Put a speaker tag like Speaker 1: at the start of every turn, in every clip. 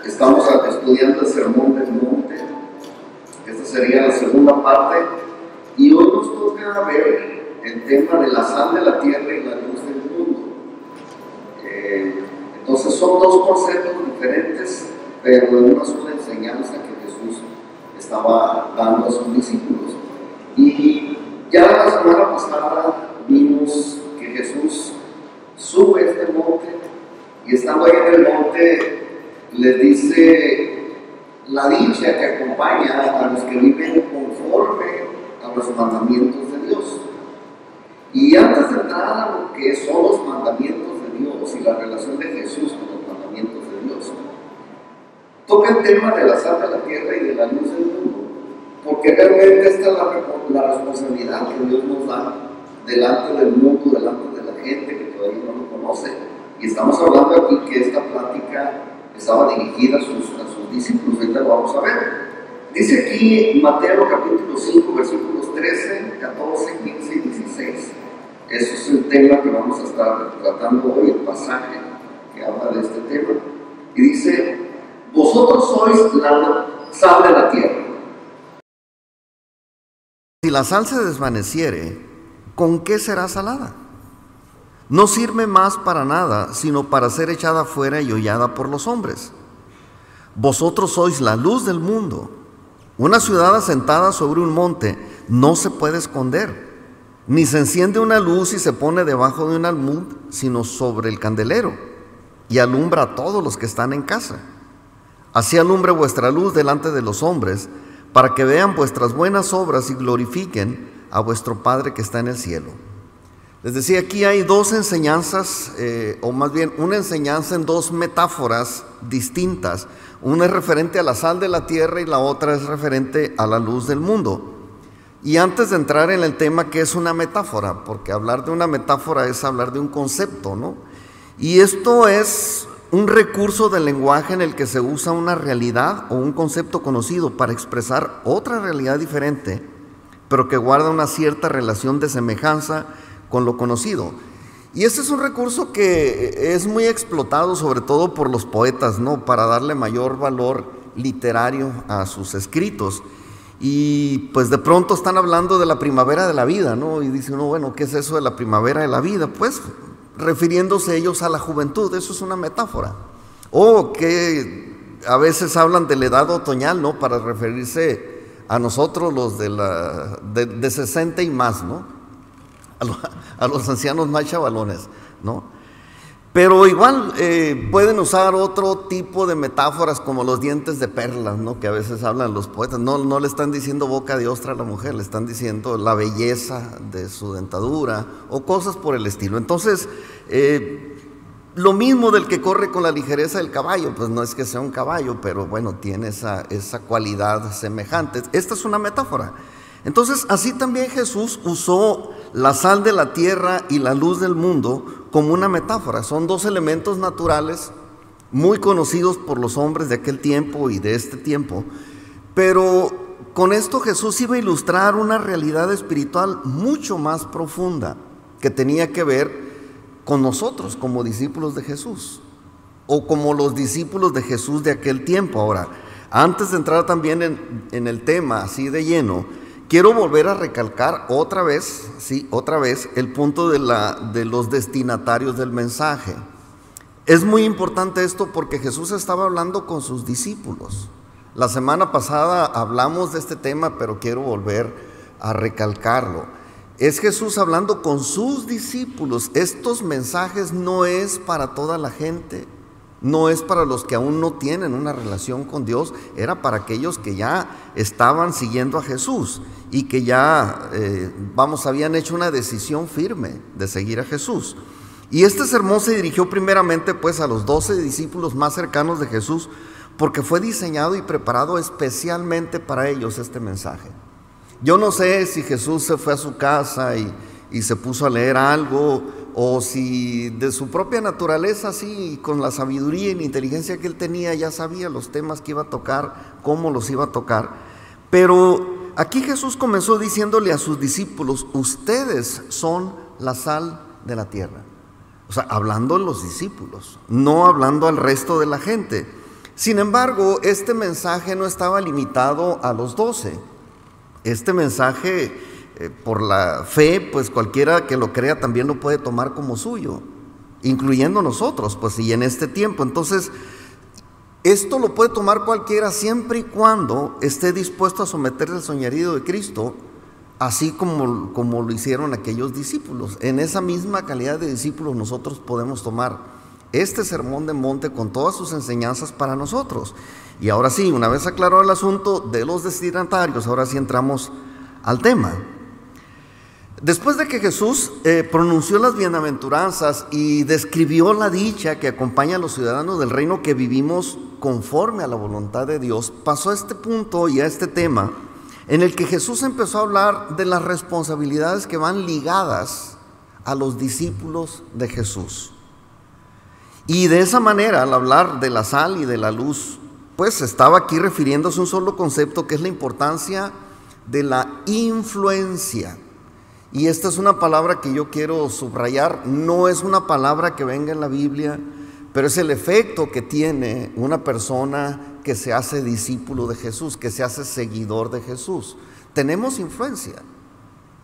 Speaker 1: Estamos estudiando el Sermón del Monte. Esta sería la segunda parte. Y hoy nos toca ver el tema de la sal de la tierra y la luz del mundo. Entonces son dos conceptos diferentes, pero en una sola enseñanza que Jesús estaba dando a sus discípulos. Y ya la semana pasada vimos que Jesús sube a este monte y estando ahí en el monte les dice la dicha que acompaña a los que viven conforme a los mandamientos de Dios. Y antes de entrar a lo que son los mandamientos de Dios y la relación de Jesús con los mandamientos de Dios, toca el tema de la sal de la tierra y de la luz del mundo, porque realmente esta es la responsabilidad que Dios nos da delante del mundo, delante de la gente que todavía no lo conoce. Y estamos hablando aquí que esta plática estaba dirigida a sus discípulos. Ahorita lo vamos a ver. Dice aquí Mateo capítulo 5, versículos 13, 14, 15 y 16. Eso es el tema que vamos a estar tratando hoy, el pasaje que habla de este tema. Y dice: vosotros sois la sal de la tierra.
Speaker 2: Si la sal se desvaneciere, ¿con qué será salada? No sirve más para nada, sino para ser echada fuera y hollada por los hombres. Vosotros sois la luz del mundo. Una ciudad asentada sobre un monte no se puede esconder, ni se enciende una luz y se pone debajo de un almud, sino sobre el candelero, y alumbra a todos los que están en casa. Así alumbre vuestra luz delante de los hombres, para que vean vuestras buenas obras y glorifiquen a vuestro Padre que está en el cielo. Les decía, aquí hay dos enseñanzas, o más bien una enseñanza en dos metáforas distintas. Una es referente a la sal de la tierra y la otra es referente a la luz del mundo. Y antes de entrar en el tema, ¿qué es una metáfora? Porque hablar de una metáfora es hablar de un concepto, ¿no? Y esto es un recurso del lenguaje en el que se usa una realidad o un concepto conocido para expresar otra realidad diferente, pero que guarda una cierta relación de semejanza con lo conocido. Y este es un recurso que es muy explotado, sobre todo por los poetas, ¿no? Para darle mayor valor literario a sus escritos. Y pues de pronto están hablando de la primavera de la vida, ¿no? Y dice uno, bueno, ¿qué es eso de la primavera de la vida? Pues refiriéndose ellos a la juventud, eso es una metáfora. O que a veces hablan de la edad otoñal, ¿no? Para referirse a nosotros los de 60 y más, ¿no? A los ancianos más chavalones, ¿no? Pero igual pueden usar otro tipo de metáforas como los dientes de perlas, ¿no? Que a veces hablan los poetas. No le están diciendo boca de ostra a la mujer, le están diciendo la belleza de su dentadura o cosas por el estilo. Entonces, lo mismo del que corre con la ligereza del caballo, pues no es que sea un caballo, pero bueno, tiene esa cualidad semejante. Esta es una metáfora. Entonces, así también Jesús usó la sal de la tierra y la luz del mundo como una metáfora. Son dos elementos naturales muy conocidos por los hombres de aquel tiempo y de este tiempo. Pero con esto Jesús iba a ilustrar una realidad espiritual mucho más profunda que tenía que ver con nosotros como discípulos de Jesús o como los discípulos de Jesús de aquel tiempo. Ahora, antes de entrar también en el tema así de lleno, quiero volver a recalcar otra vez el punto de los destinatarios del mensaje. Es muy importante esto porque Jesús estaba hablando con sus discípulos. La semana pasada hablamos de este tema, pero quiero volver a recalcarlo. Es Jesús hablando con sus discípulos. Estos mensajes no es para toda la gente, no es para los que aún no tienen una relación con Dios, era para aquellos que ya estaban siguiendo a Jesús y que ya, habían hecho una decisión firme de seguir a Jesús. Y este sermón se dirigió primeramente pues a los 12 discípulos más cercanos de Jesús, porque fue diseñado y preparado especialmente para ellos este mensaje. Yo no sé si Jesús se fue a su casa y se puso a leer algo, o si de su propia naturaleza, sí, con la sabiduría y la inteligencia que él tenía, ya sabía los temas que iba a tocar, cómo los iba a tocar. Pero aquí Jesús comenzó diciéndole a sus discípulos: ustedes son la sal de la tierra. O sea, hablando a los discípulos, no hablando al resto de la gente. Sin embargo, este mensaje no estaba limitado a los 12. Este mensaje, por la fe, pues cualquiera que lo crea también lo puede tomar como suyo, incluyendo nosotros, pues, y en este tiempo. Entonces, esto lo puede tomar cualquiera siempre y cuando esté dispuesto a someterse al señorío de Cristo, así como lo hicieron aquellos discípulos. En esa misma calidad de discípulos nosotros podemos tomar este sermón de monte con todas sus enseñanzas para nosotros. Y ahora sí, una vez aclarado el asunto de los destinatarios, ahora sí entramos al tema. Después de que Jesús pronunció las bienaventuranzas y describió la dicha que acompaña a los ciudadanos del reino, que vivimos conforme a la voluntad de Dios, pasó a este punto y a este tema en el que Jesús empezó a hablar de las responsabilidades que van ligadas a los discípulos de Jesús. Y de esa manera, al hablar de la sal y de la luz, pues estaba aquí refiriéndose a un solo concepto, que es la importancia de la influencia. Y esta es una palabra que yo quiero subrayar. No es una palabra que venga en la Biblia, pero es el efecto que tiene una persona que se hace discípulo de Jesús, que se hace seguidor de Jesús. Tenemos influencia.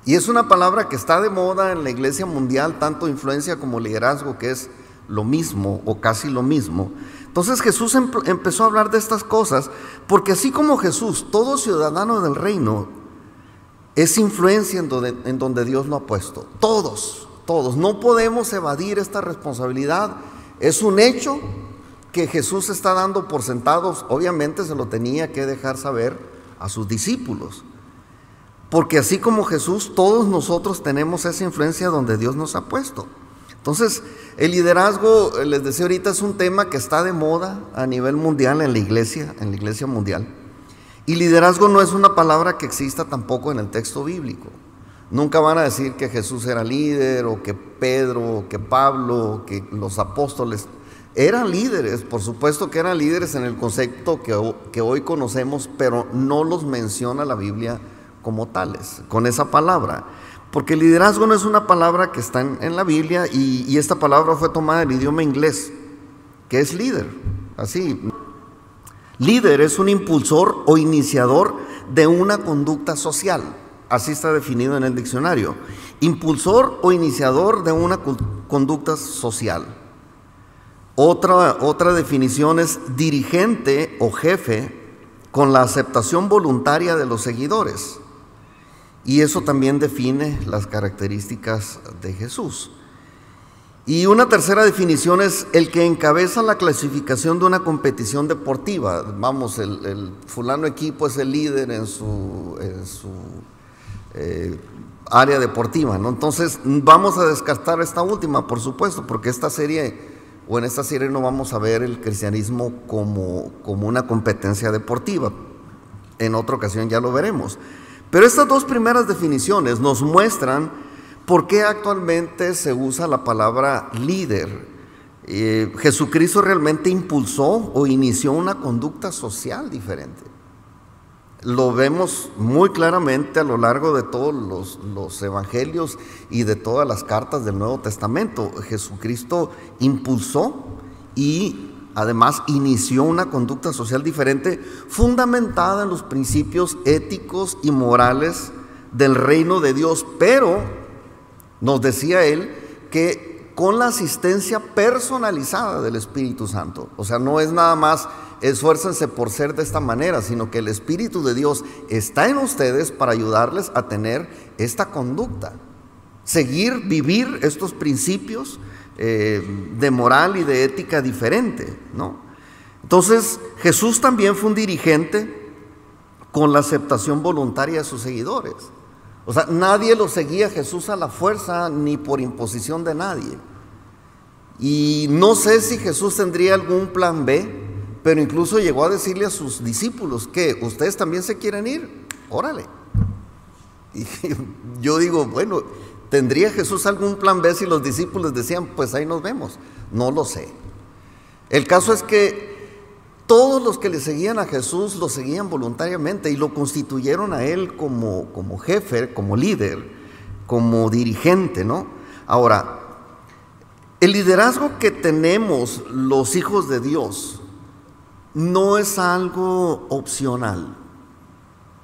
Speaker 2: Y es una palabra que está de moda en la iglesia mundial, tanto influencia como liderazgo, que es lo mismo o casi lo mismo. Entonces Jesús empezó a hablar de estas cosas, porque así como Jesús, todo ciudadano del reino es influencia en donde Dios lo ha puesto. Todos, no podemos evadir esta responsabilidad. Es un hecho que Jesús está dando por sentados. Obviamente se lo tenía que dejar saber a sus discípulos, porque así como Jesús, todos nosotros tenemos esa influencia donde Dios nos ha puesto. Entonces, el liderazgo, les decía ahorita, es un tema que está de moda a nivel mundial en la iglesia mundial. Y liderazgo no es una palabra que exista tampoco en el texto bíblico. Nunca van a decir que Jesús era líder, o que Pedro, o que Pablo, o que los apóstoles eran líderes. Por supuesto que eran líderes en el concepto que hoy conocemos, pero no los menciona la Biblia como tales, con esa palabra. Porque liderazgo no es una palabra que está en la Biblia, y esta palabra fue tomada del idioma inglés, que es líder, así. Líder es un impulsor o iniciador de una conducta social, así está definido en el diccionario. Impulsor o iniciador de una conducta social. Otra definición es dirigente o jefe con la aceptación voluntaria de los seguidores. Y eso también define las características de Jesús. Y una tercera definición es el que encabeza la clasificación de una competición deportiva. Vamos, el fulano equipo es el líder en su área deportiva, ¿no? Entonces vamos a descartar esta última, por supuesto, porque en esta serie no vamos a ver el cristianismo como una competencia deportiva. En otra ocasión ya lo veremos. Pero estas dos primeras definiciones nos muestran por qué actualmente se usa la palabra líder. Jesucristo realmente impulsó o inició una conducta social diferente. Lo vemos muy claramente a lo largo de todos los evangelios y de todas las cartas del Nuevo Testamento. Jesucristo impulsó y además inició una conducta social diferente, fundamentada en los principios éticos y morales del reino de Dios, pero nos decía él que con la asistencia personalizada del Espíritu Santo. O sea, no es nada más esfuércense por ser de esta manera, sino que el Espíritu de Dios está en ustedes para ayudarles a tener esta conducta, vivir estos principios de moral y de ética diferente, ¿no? Entonces Jesús también fue un dirigente con la aceptación voluntaria de sus seguidores. O sea, nadie lo seguía a Jesús a la fuerza ni por imposición de nadie. Y no sé si Jesús tendría algún plan B, pero incluso llegó a decirle a sus discípulos que ustedes también se quieren ir, órale. Y yo digo, bueno, ¿tendría Jesús algún plan B si los discípulos decían, pues ahí nos vemos? No lo sé. El caso es que todos los que le seguían a Jesús lo seguían voluntariamente y lo constituyeron a él como jefe, como líder, como dirigente, ¿no? Ahora, el liderazgo que tenemos los hijos de Dios no es algo opcional.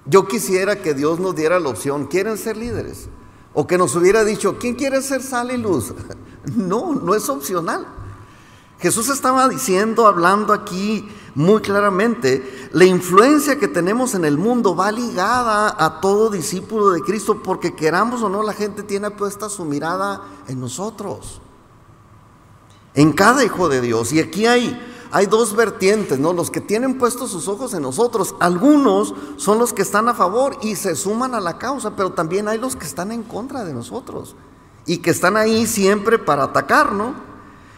Speaker 2: Yo quisiera que Dios nos diera la opción, ¿quieren ser líderes? O que nos hubiera dicho, ¿quién quiere ser sal y luz? No, no es opcional. Jesús estaba diciendo, hablando aquí muy claramente, la influencia que tenemos en el mundo va ligada a todo discípulo de Cristo, porque queramos o no, la gente tiene puesta su mirada en nosotros, en cada hijo de Dios. Y aquí hay dos vertientes, ¿no? Los que tienen puestos sus ojos en nosotros. Algunos son los que están a favor y se suman a la causa, pero también hay los que están en contra de nosotros y que están ahí siempre para atacar, ¿no?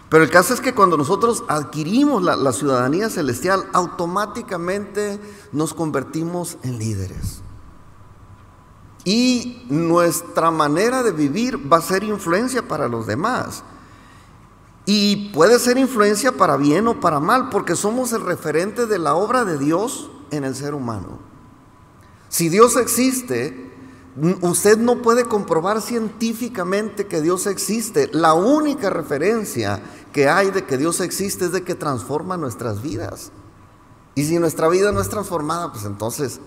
Speaker 2: Pero el caso es que cuando nosotros adquirimos la ciudadanía celestial, automáticamente nos convertimos en líderes. Y nuestra manera de vivir va a ser influencia para los demás. Y puede ser influencia para bien o para mal, porque somos el referente de la obra de Dios en el ser humano. Si Dios existe, usted no puede comprobar científicamente que Dios existe. La única referencia que hay de que Dios existe es de que transforma nuestras vidas. Y si nuestra vida no es transformada, pues entonces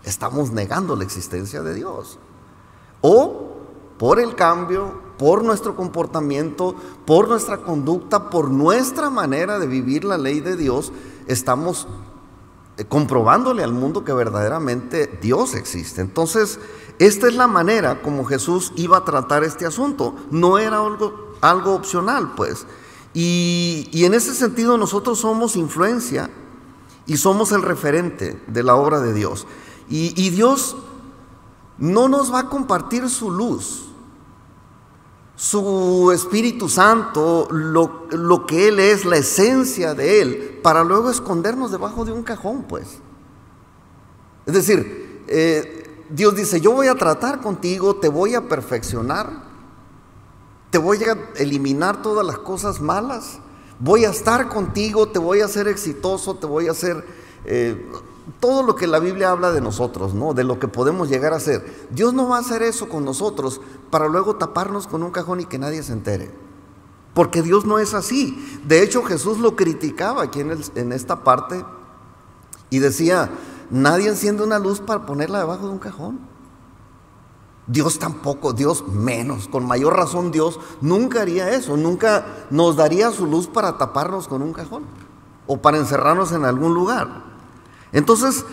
Speaker 2: estamos negando la existencia de Dios. O por el cambio, por nuestro comportamiento, por nuestra conducta, por nuestra manera de vivir la ley de Dios, estamos comprobándole al mundo que verdaderamente Dios existe. Entonces, esta es la manera como Jesús iba a tratar este asunto. No era algo opcional, pues. Y en ese sentido nosotros somos influencia y somos el referente de la obra de Dios. Y Dios no nos va a compartir su luz, su Espíritu Santo, lo que Él es, la esencia de Él, para luego escondernos debajo de un cajón, pues. Es decir, Dios dice, yo voy a tratar contigo, te voy a perfeccionar, te voy a eliminar todas las cosas malas, voy a estar contigo, te voy a hacer exitoso, te voy a hacer todo lo que la Biblia habla de nosotros, ¿no? De lo que podemos llegar a ser. Dios no va a hacer eso con nosotros para luego taparnos con un cajón y que nadie se entere, porque Dios no es así. De hecho, Jesús lo criticaba aquí en esta parte y decía, nadie enciende una luz para ponerla debajo de un cajón. Dios tampoco, Dios menos, con mayor razón Dios nunca haría eso, nunca nos daría su luz para taparnos con un cajón o para encerrarnos en algún lugar. Entonces,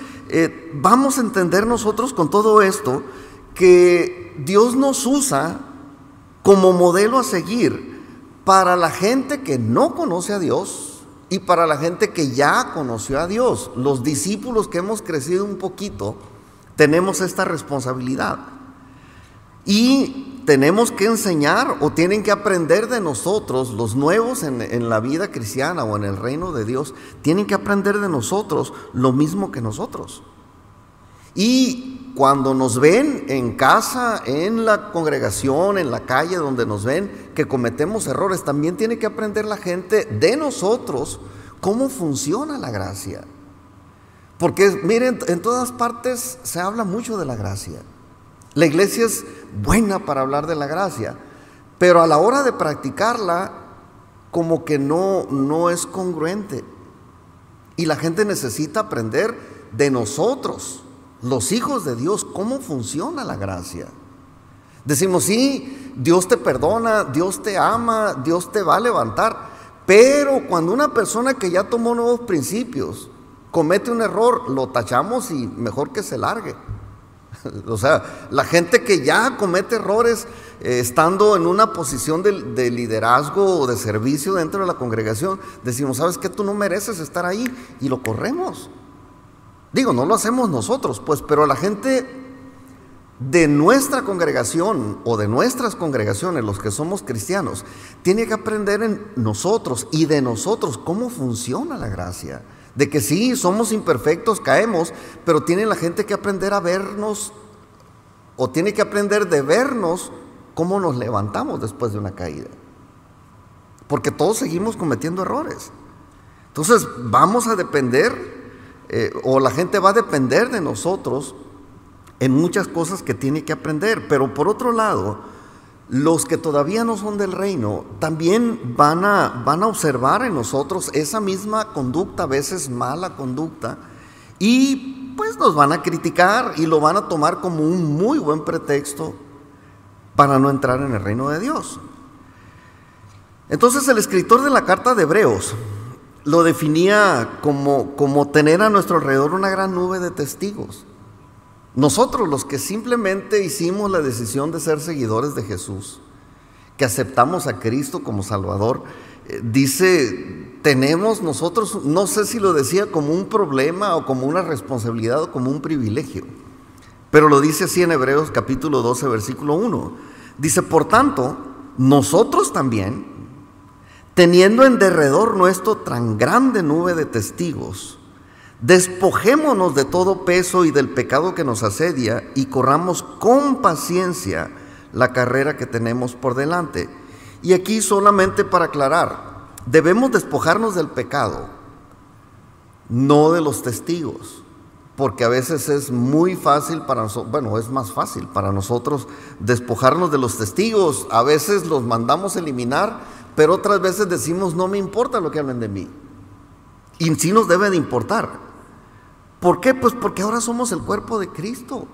Speaker 2: vamos a entender nosotros con todo esto que Dios nos usa como modelo a seguir para la gente que no conoce a Dios y para la gente que ya conoció a Dios. Los discípulos que hemos crecido un poquito tenemos esta responsabilidad. Y tenemos que enseñar o tienen que aprender de nosotros, los nuevos en la vida cristiana o en el reino de Dios, tienen que aprender de nosotros lo mismo que nosotros. Y cuando nos ven en casa, en la congregación, en la calle donde nos ven que cometemos errores, también tiene que aprender la gente de nosotros cómo funciona la gracia. Porque miren, en todas partes se habla mucho de la gracia. La iglesia es buena para hablar de la gracia, pero a la hora de practicarla, como que no es congruente. Y la gente necesita aprender de nosotros, los hijos de Dios, cómo funciona la gracia. Decimos, sí, Dios te perdona, Dios te ama, Dios te va a levantar, pero cuando una persona que ya tomó nuevos principios comete un error, lo tachamos y mejor que se largue. O sea, la gente que ya comete errores estando en una posición de liderazgo o de servicio dentro de la congregación, decimos, ¿sabes qué? Tú no mereces estar ahí, y lo corremos. Digo, no lo hacemos nosotros, pues, pero la gente de nuestra congregación o de nuestras congregaciones, los que somos cristianos, tiene que aprender en nosotros y de nosotros cómo funciona la gracia. De que sí, somos imperfectos, caemos, pero tiene la gente que aprender a vernos, o tiene que aprender de vernos cómo nos levantamos después de una caída. Porque todos seguimos cometiendo errores. Entonces vamos a depender, o la gente va a depender de nosotros en muchas cosas que tiene que aprender. Pero por otro lado, los que todavía no son del reino también van a observar en nosotros esa misma conducta, a veces mala conducta, y pues nos van a criticar y lo van a tomar como un muy buen pretexto para no entrar en el reino de Dios. Entonces el escritor de la carta de Hebreos lo definía como tener a nuestro alrededor una gran nube de testigos. Nosotros, los que simplemente hicimos la decisión de ser seguidores de Jesús, que aceptamos a Cristo como Salvador, dice, tenemos nosotros, no sé si lo decía como un problema o como una responsabilidad o como un privilegio, pero lo dice así en Hebreos capítulo 12, versículo 1. Dice, por tanto, nosotros también, teniendo en derredor nuestro tan grande nube de testigos, despojémonos de todo peso y del pecado que nos asedia y corramos con paciencia la carrera que tenemos por delante. Y aquí solamente para aclarar, debemos despojarnos del pecado, no de los testigos, porque a veces es muy fácil para nosotros, bueno, es más fácil para nosotros despojarnos de los testigos. A veces los mandamos eliminar, pero otras veces decimos, no me importa lo que hablen de mí. Y sí nos debe de importar. ¿Por qué? Pues porque ahora somos el cuerpo de Cristo.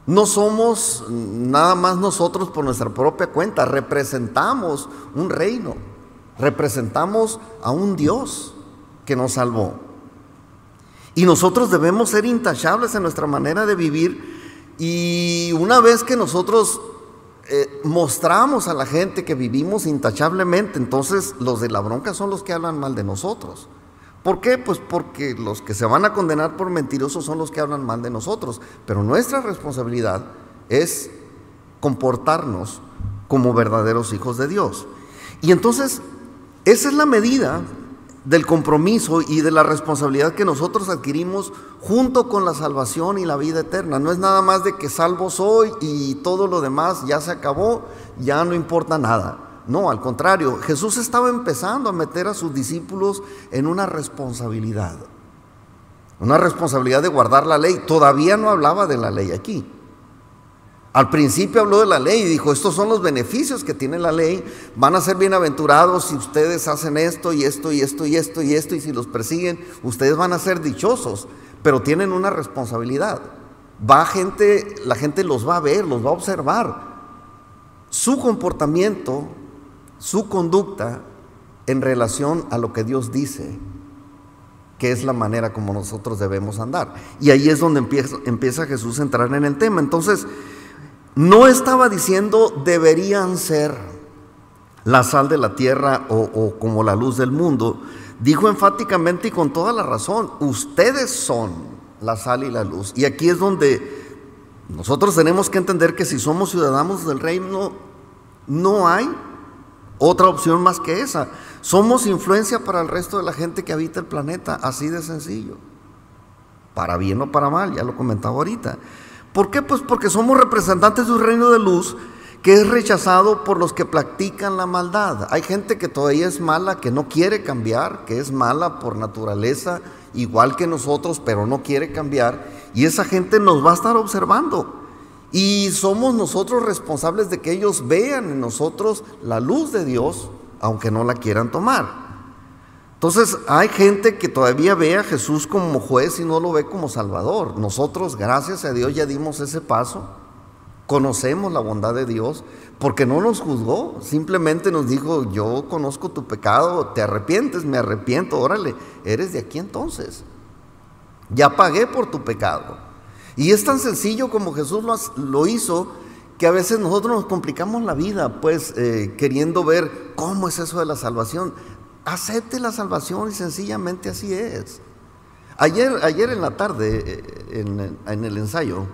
Speaker 2: No somos nada más nosotros por nuestra propia cuenta, representamos un reino, representamos a un Dios que nos salvó. Y nosotros debemos ser intachables en nuestra manera de vivir, y una vez que nosotros mostramos a la gente que vivimos intachablemente, entonces los de la bronca son los que hablan mal de nosotros. ¿Por qué? Pues porque los que se van a condenar por mentirosos son los que hablan mal de nosotros, pero nuestra responsabilidad es comportarnos como verdaderos hijos de Dios. Y entonces, esa es la medida del compromiso y de la responsabilidad que nosotros adquirimos junto con la salvación y la vida eterna. No es nada más de que salvo soy y todo lo demás ya se acabó, ya no importa nada. No, al contrario, Jesús estaba empezando a meter a sus discípulos en una responsabilidad de guardar la ley. Todavía no hablaba de la ley aquí. Al principio habló de la ley y dijo, estos son los beneficios que tiene la ley, van a ser bienaventurados si ustedes hacen esto y esto y esto y esto y esto, y si los persiguen, ustedes van a ser dichosos, pero tienen una responsabilidad. La gente los va a ver, los va a observar. Su comportamiento, su conducta en relación a lo que Dios dice, que es la manera como nosotros debemos andar. Y ahí es donde empieza Jesús a entrar en el tema. Entonces, no estaba diciendo deberían ser la sal de la tierra o como la luz del mundo. Dijo enfáticamente y con toda la razón, ustedes son la sal y la luz. Y aquí es donde nosotros tenemos que entender que si somos ciudadanos del reino, no hay otra opción más que esa. Somos influencia para el resto de la gente que habita el planeta, así de sencillo. Para bien o para mal, ya lo comentaba ahorita. ¿Por qué? Pues porque somos representantes de un reino de luz que es rechazado por los que practican la maldad. Hay gente que todavía es mala, que no quiere cambiar, que es mala por naturaleza, igual que nosotros, pero no quiere cambiar, y esa gente nos va a estar observando. Y somos nosotros responsables de que ellos vean en nosotros la luz de Dios, aunque no la quieran tomar. Entonces hay gente que todavía ve a Jesús como juez y no lo ve como Salvador. Nosotros, gracias a Dios, ya dimos ese paso. Conocemos la bondad de Dios porque no nos juzgó, simplemente nos dijo, yo conozco tu pecado, te arrepientes, me arrepiento, órale, eres de aquí entonces. Ya pagué por tu pecado. Y es tan sencillo como Jesús lo hizo, que a veces nosotros nos complicamos la vida, pues queriendo ver cómo es eso de la salvación. Acepte la salvación y sencillamente así es. Ayer en la tarde, en el ensayo,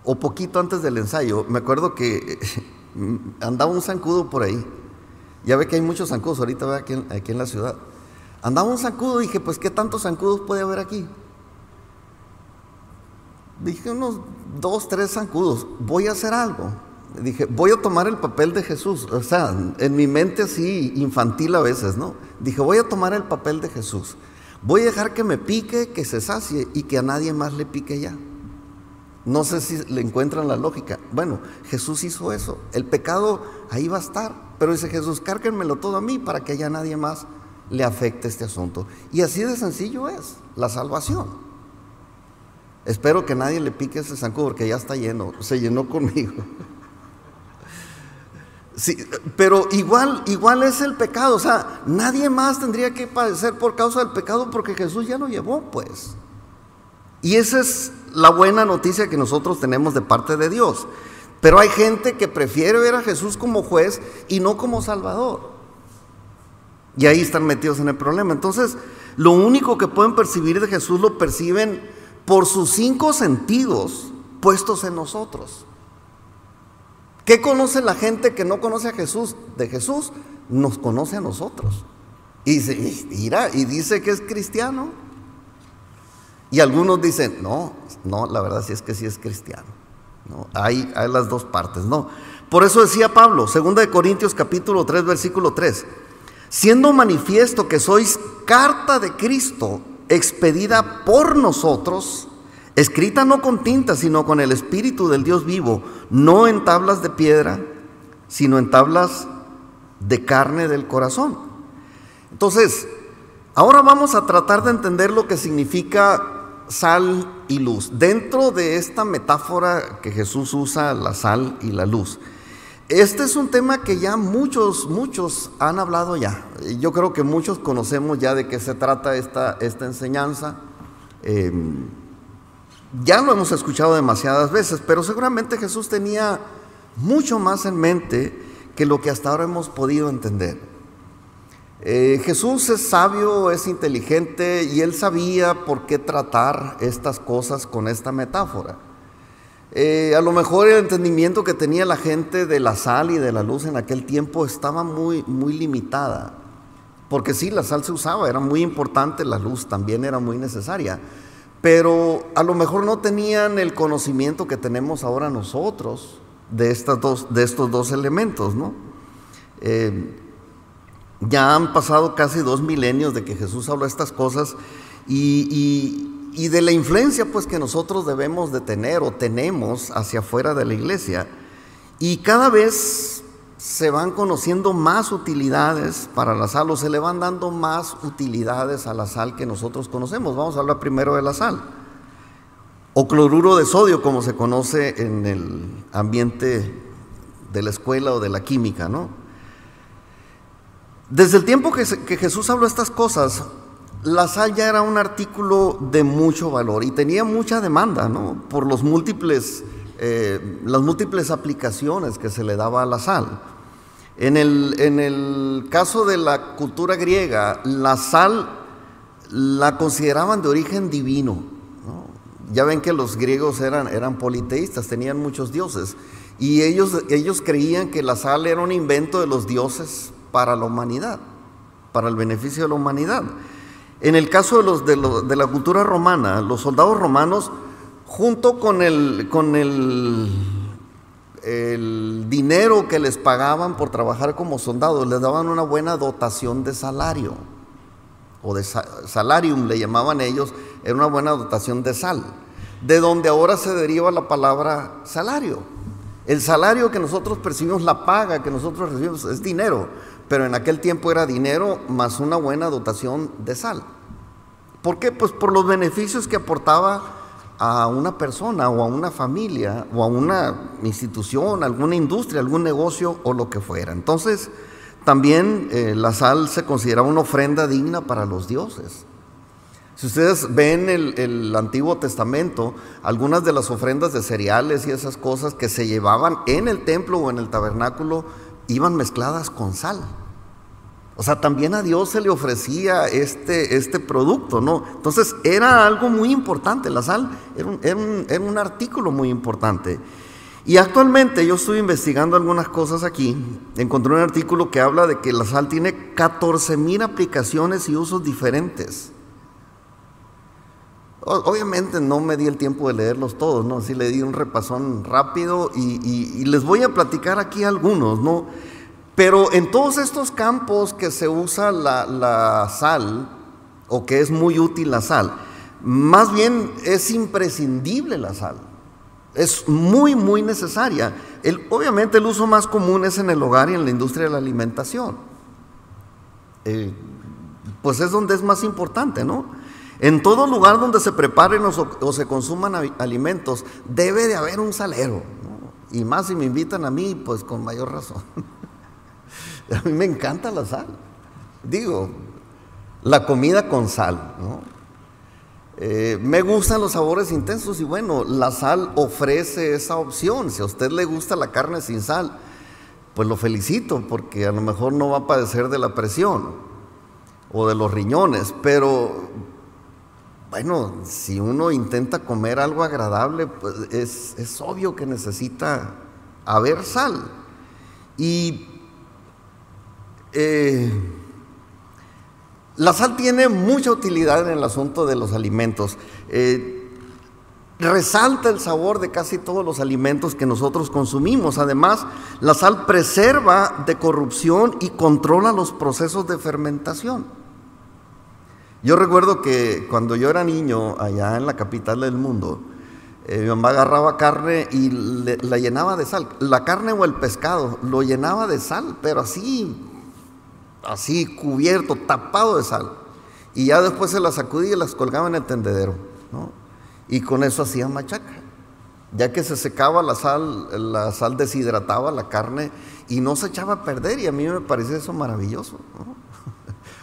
Speaker 2: o poquito antes del ensayo, me acuerdo que andaba un zancudo por ahí. Ya ve que hay muchos zancudos ahorita, ¿verdad? Aquí en la ciudad. Andaba un zancudo y dije, pues ¿qué tantos zancudos puede haber aquí? Dije unos 2, 3 zancudos. Voy a hacer algo. Dije, voy a tomar el papel de Jesús. O sea, en mi mente así infantil a veces, ¿no? Dije, voy a tomar el papel de Jesús. Voy a dejar que me pique, que se sacie y que a nadie más le pique ya. No sé si le encuentran la lógica. Bueno, Jesús hizo eso. El pecado ahí va a estar. Pero dice Jesús, cárguenmelo todo a mí para que ya nadie más le afecte este asunto. Y así de sencillo es la salvación. Espero que nadie le pique ese zancudo porque ya está lleno. Se llenó conmigo. Sí, pero igual es el pecado. O sea, nadie más tendría que padecer por causa del pecado porque Jesús ya lo llevó, pues. Y esa es la buena noticia que nosotros tenemos de parte de Dios. Pero hay gente que prefiere ver a Jesús como juez y no como salvador. Y ahí están metidos en el problema. Entonces, lo único que pueden percibir de Jesús lo perciben por sus 5 sentidos puestos en nosotros. ¿Qué conoce la gente que no conoce a Jesús? De Jesús nos conoce a nosotros. Y dice que es cristiano. Y algunos dicen, no, la verdad sí es que sí es cristiano. No, hay las dos partes, no. Por eso decía Pablo, 2 Corintios capítulo 3, versículo 3, siendo manifiesto que sois carta de Cristo, expedida por nosotros, escrita no con tinta, sino con el Espíritu del Dios vivo, no en tablas de piedra, sino en tablas de carne del corazón. Entonces, ahora vamos a tratar de entender lo que significa sal y luz. Dentro de esta metáfora que Jesús usa, la sal y la luz. Este es un tema que ya muchos han hablado ya. Yo creo que muchos conocemos ya de qué se trata esta enseñanza. Ya lo hemos escuchado demasiadas veces, pero seguramente Jesús tenía mucho más en mente que lo que hasta ahora hemos podido entender. Jesús es sabio, es inteligente y él sabía por qué tratar estas cosas con esta metáfora. A lo mejor el entendimiento que tenía la gente de la sal y de la luz en aquel tiempo estaba muy limitada, porque sí, la sal se usaba, era muy importante, la luz también era muy necesaria, pero a lo mejor no tenían el conocimiento que tenemos ahora nosotros de estos dos elementos, ¿no? Ya han pasado casi 2 milenios de que Jesús habló estas cosas y de la influencia pues que nosotros debemos de tener o tenemos hacia afuera de la iglesia, y cada vez se van conociendo más utilidades para la sal, o se le van dando más utilidades a la sal que nosotros conocemos. Vamos a hablar primero de la sal o cloruro de sodio, como se conoce en el ambiente de la escuela o de la química, ¿no? Desde el tiempo que Jesús habló estas cosas, la sal ya era un artículo de mucho valor y tenía mucha demanda, ¿no? Por las múltiples aplicaciones que se le daba a la sal. En el caso de la cultura griega, la sal la consideraban de origen divino, ¿no? Ya ven que los griegos eran politeístas, tenían muchos dioses, y ellos creían que la sal era un invento de los dioses para la humanidad, para el beneficio de la humanidad. En el caso de la cultura romana, los soldados romanos, junto con el dinero que les pagaban por trabajar como soldados, les daban una buena dotación de salario, o de salarium le llamaban ellos, era una buena dotación de sal, de donde ahora se deriva la palabra salario. El salario que nosotros percibimos, la paga que nosotros recibimos, es dinero, pero en aquel tiempo era dinero más una buena dotación de sal. ¿Por qué? Pues por los beneficios que aportaba a una persona o a una familia o a una institución, alguna industria, algún negocio o lo que fuera. Entonces, también la sal se consideraba una ofrenda digna para los dioses. Si ustedes ven el Antiguo Testamento, algunas de las ofrendas de cereales y esas cosas que se llevaban en el templo o en el tabernáculo iban mezcladas con sal. O sea, también a Dios se le ofrecía este producto, ¿no? Entonces era algo muy importante, la sal era un artículo muy importante. Y actualmente yo estoy investigando algunas cosas aquí, encontré un artículo que habla de que la sal tiene 14,000 aplicaciones y usos diferentes. Obviamente no me di el tiempo de leerlos todos, ¿no? Sí le di un repasón rápido y les voy a platicar aquí algunos, ¿no? Pero en todos estos campos que se usa la sal, o que es muy útil la sal, más bien es imprescindible la sal. Es muy, muy necesaria. Obviamente el uso más común es en el hogar y en la industria de la alimentación. Pues es donde es más importante, ¿no? En todo lugar donde se preparen o se consuman alimentos, debe de haber un salero, ¿no? Y más si me invitan a mí, pues con mayor razón. A mí me encanta la sal. Digo, la comida con sal, ¿no? Me gustan los sabores intensos y bueno, la sal ofrece esa opción. Si a usted le gusta la carne sin sal, pues lo felicito, porque a lo mejor no va a padecer de la presión o de los riñones, pero bueno, si uno intenta comer algo agradable, pues es obvio que necesita haber sal. Y la sal tiene mucha utilidad en el asunto de los alimentos. Resalta el sabor de casi todos los alimentos que nosotros consumimos. Además, la sal preserva de corrupción y controla los procesos de fermentación. Yo recuerdo que cuando yo era niño, allá en la capital del mundo, mi mamá agarraba carne y la llenaba de sal. La carne o el pescado lo llenaba de sal, pero así cubierto, tapado de sal, y ya después se las sacudía y las colgaba en el tendedero, ¿no? Y con eso hacía machaca, ya que se secaba la sal deshidrataba la carne y no se echaba a perder, y a mí me parece eso maravilloso, ¿no?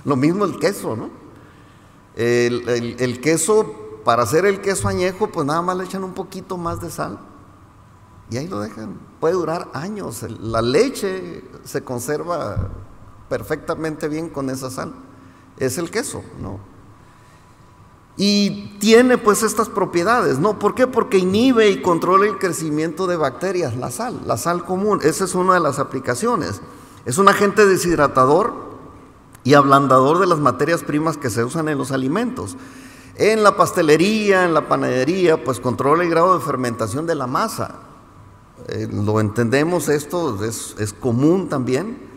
Speaker 2: Lo mismo el queso, ¿no? El queso, para hacer el queso añejo, pues nada más le echan un poquito más de sal y ahí lo dejan, puede durar años. La leche se conserva perfectamente bien con esa sal. Es el queso, ¿no? Y tiene pues estas propiedades, ¿no? ¿Por qué? Porque inhibe y controla el crecimiento de bacterias, la sal común. Esa es una de las aplicaciones. Es un agente deshidratador y ablandador de las materias primas que se usan en los alimentos. En la pastelería, en la panadería, pues controla el grado de fermentación de la masa. Lo entendemos, esto es común también.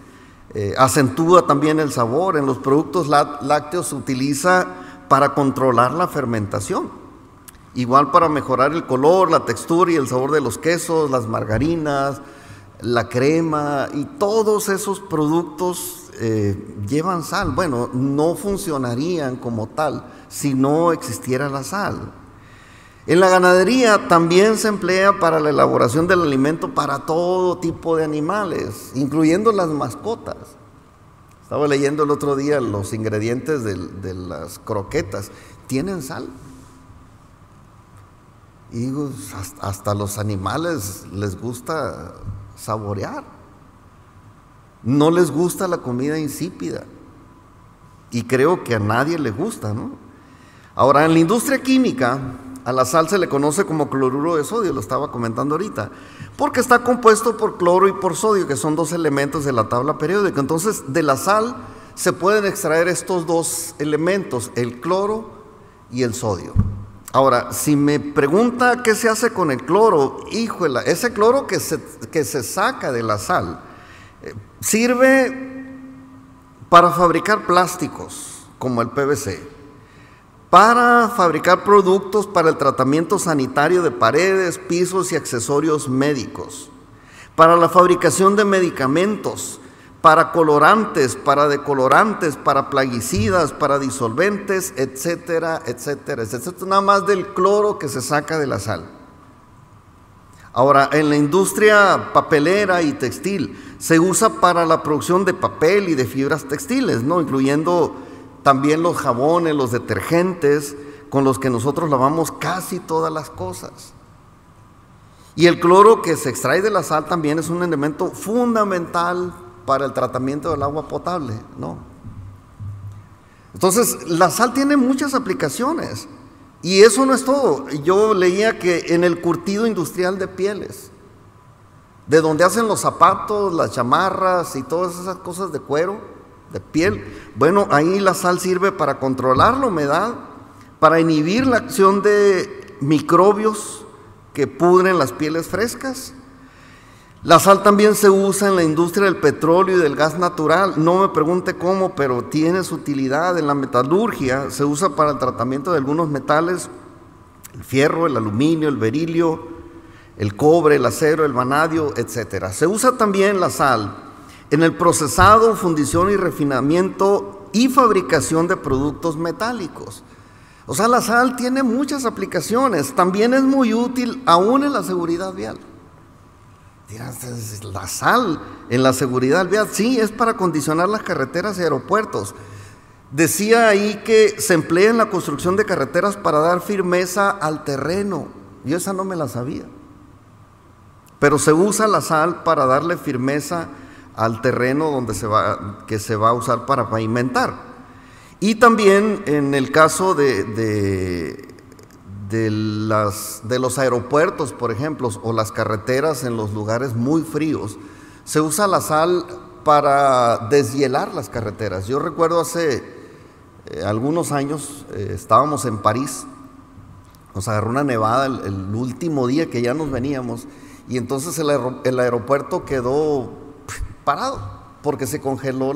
Speaker 2: Acentúa también el sabor. En los productos lácteos se utiliza para controlar la fermentación, igual para mejorar el color, la textura y el sabor de los quesos, las margarinas, la crema, y todos esos productos llevan sal. Bueno, no funcionarían como tal si no existiera la sal. En la ganadería también se emplea para la elaboración del alimento para todo tipo de animales, incluyendo las mascotas. Estaba leyendo el otro día los ingredientes de las croquetas, tienen sal. Y digo, hasta los animales les gusta saborear. No les gusta la comida insípida. Y creo que a nadie le gusta, ¿no? Ahora, en la industria química, a la sal se le conoce como cloruro de sodio, lo estaba comentando ahorita, porque está compuesto por cloro y por sodio, que son dos elementos de la tabla periódica. Entonces, de la sal se pueden extraer estos dos elementos, el cloro y el sodio. Ahora, si me pregunta qué se hace con el cloro, híjole, ese cloro que se saca de la sal, sirve para fabricar plásticos, como el PVC, para fabricar productos para el tratamiento sanitario de paredes, pisos y accesorios médicos, para la fabricación de medicamentos, para colorantes, para decolorantes, para plaguicidas, para disolventes, etcétera, etcétera, etcétera. Nada más del cloro que se saca de la sal. Ahora, en la industria papelera y textil se usa para la producción de papel y de fibras textiles, ¿no? Incluyendo también los jabones, los detergentes con los que nosotros lavamos casi todas las cosas. Y el cloro que se extrae de la sal también es un elemento fundamental para el tratamiento del agua potable, ¿no? Entonces, la sal tiene muchas aplicaciones. Y eso no es todo. Yo leía que en el curtido industrial de pieles, de donde hacen los zapatos, las chamarras y todas esas cosas de cuero, de piel, bueno, ahí la sal sirve para controlar la humedad, para inhibir la acción de microbios que pudren las pieles frescas. La sal también se usa en la industria del petróleo y del gas natural. No me pregunte cómo, pero tiene su utilidad. En la metalurgia se usa para el tratamiento de algunos metales, el fierro, el aluminio, el berilio, el cobre, el acero, el vanadio, etc. Se usa también la sal en el procesado, fundición y refinamiento y fabricación de productos metálicos. O sea, la sal tiene muchas aplicaciones. También es muy útil aún en la seguridad vial. Dirás, la sal en la seguridad vial, sí, es para acondicionar las carreteras y aeropuertos. Decía ahí que se emplea en la construcción de carreteras para dar firmeza al terreno. Yo esa no me la sabía. Pero se usa la sal para darle firmeza al terreno que se va a usar para pavimentar. Y también en el caso de los aeropuertos, por ejemplo, o las carreteras en los lugares muy fríos, se usa la sal para deshielar las carreteras. Yo recuerdo hace algunos años, estábamos en París, nos agarró una nevada el último día que ya nos veníamos, y entonces el aeropuerto quedó parado porque se congeló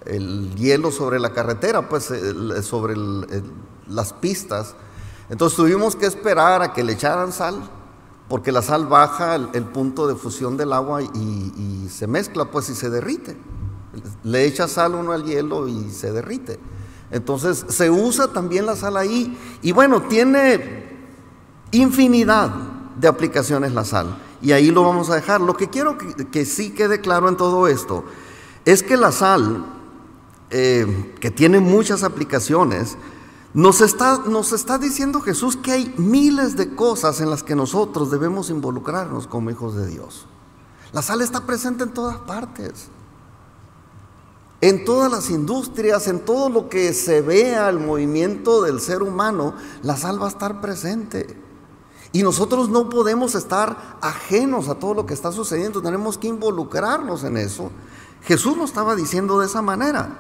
Speaker 2: el hielo sobre la carretera, pues sobre las pistas. Entonces tuvimos que esperar a que le echaran sal, porque la sal baja el punto de fusión del agua y se mezcla, pues, y se derrite. Le echa sal uno al hielo y se derrite. Entonces se usa también la sal ahí, y bueno, tiene infinidad de aplicaciones la sal, y ahí lo vamos a dejar. Lo que quiero que sí quede claro en todo esto es que la sal, que tiene muchas aplicaciones, nos está diciendo Jesús que hay miles de cosas en las que nosotros debemos involucrarnos como hijos de Dios. La sal está presente en todas partes, en todas las industrias, en todo lo que se vea el movimiento del ser humano. La sal va a estar presente, y nosotros no podemos estar ajenos a todo lo que está sucediendo. Tenemos que involucrarnos en eso. Jesús lo estaba diciendo de esa manera.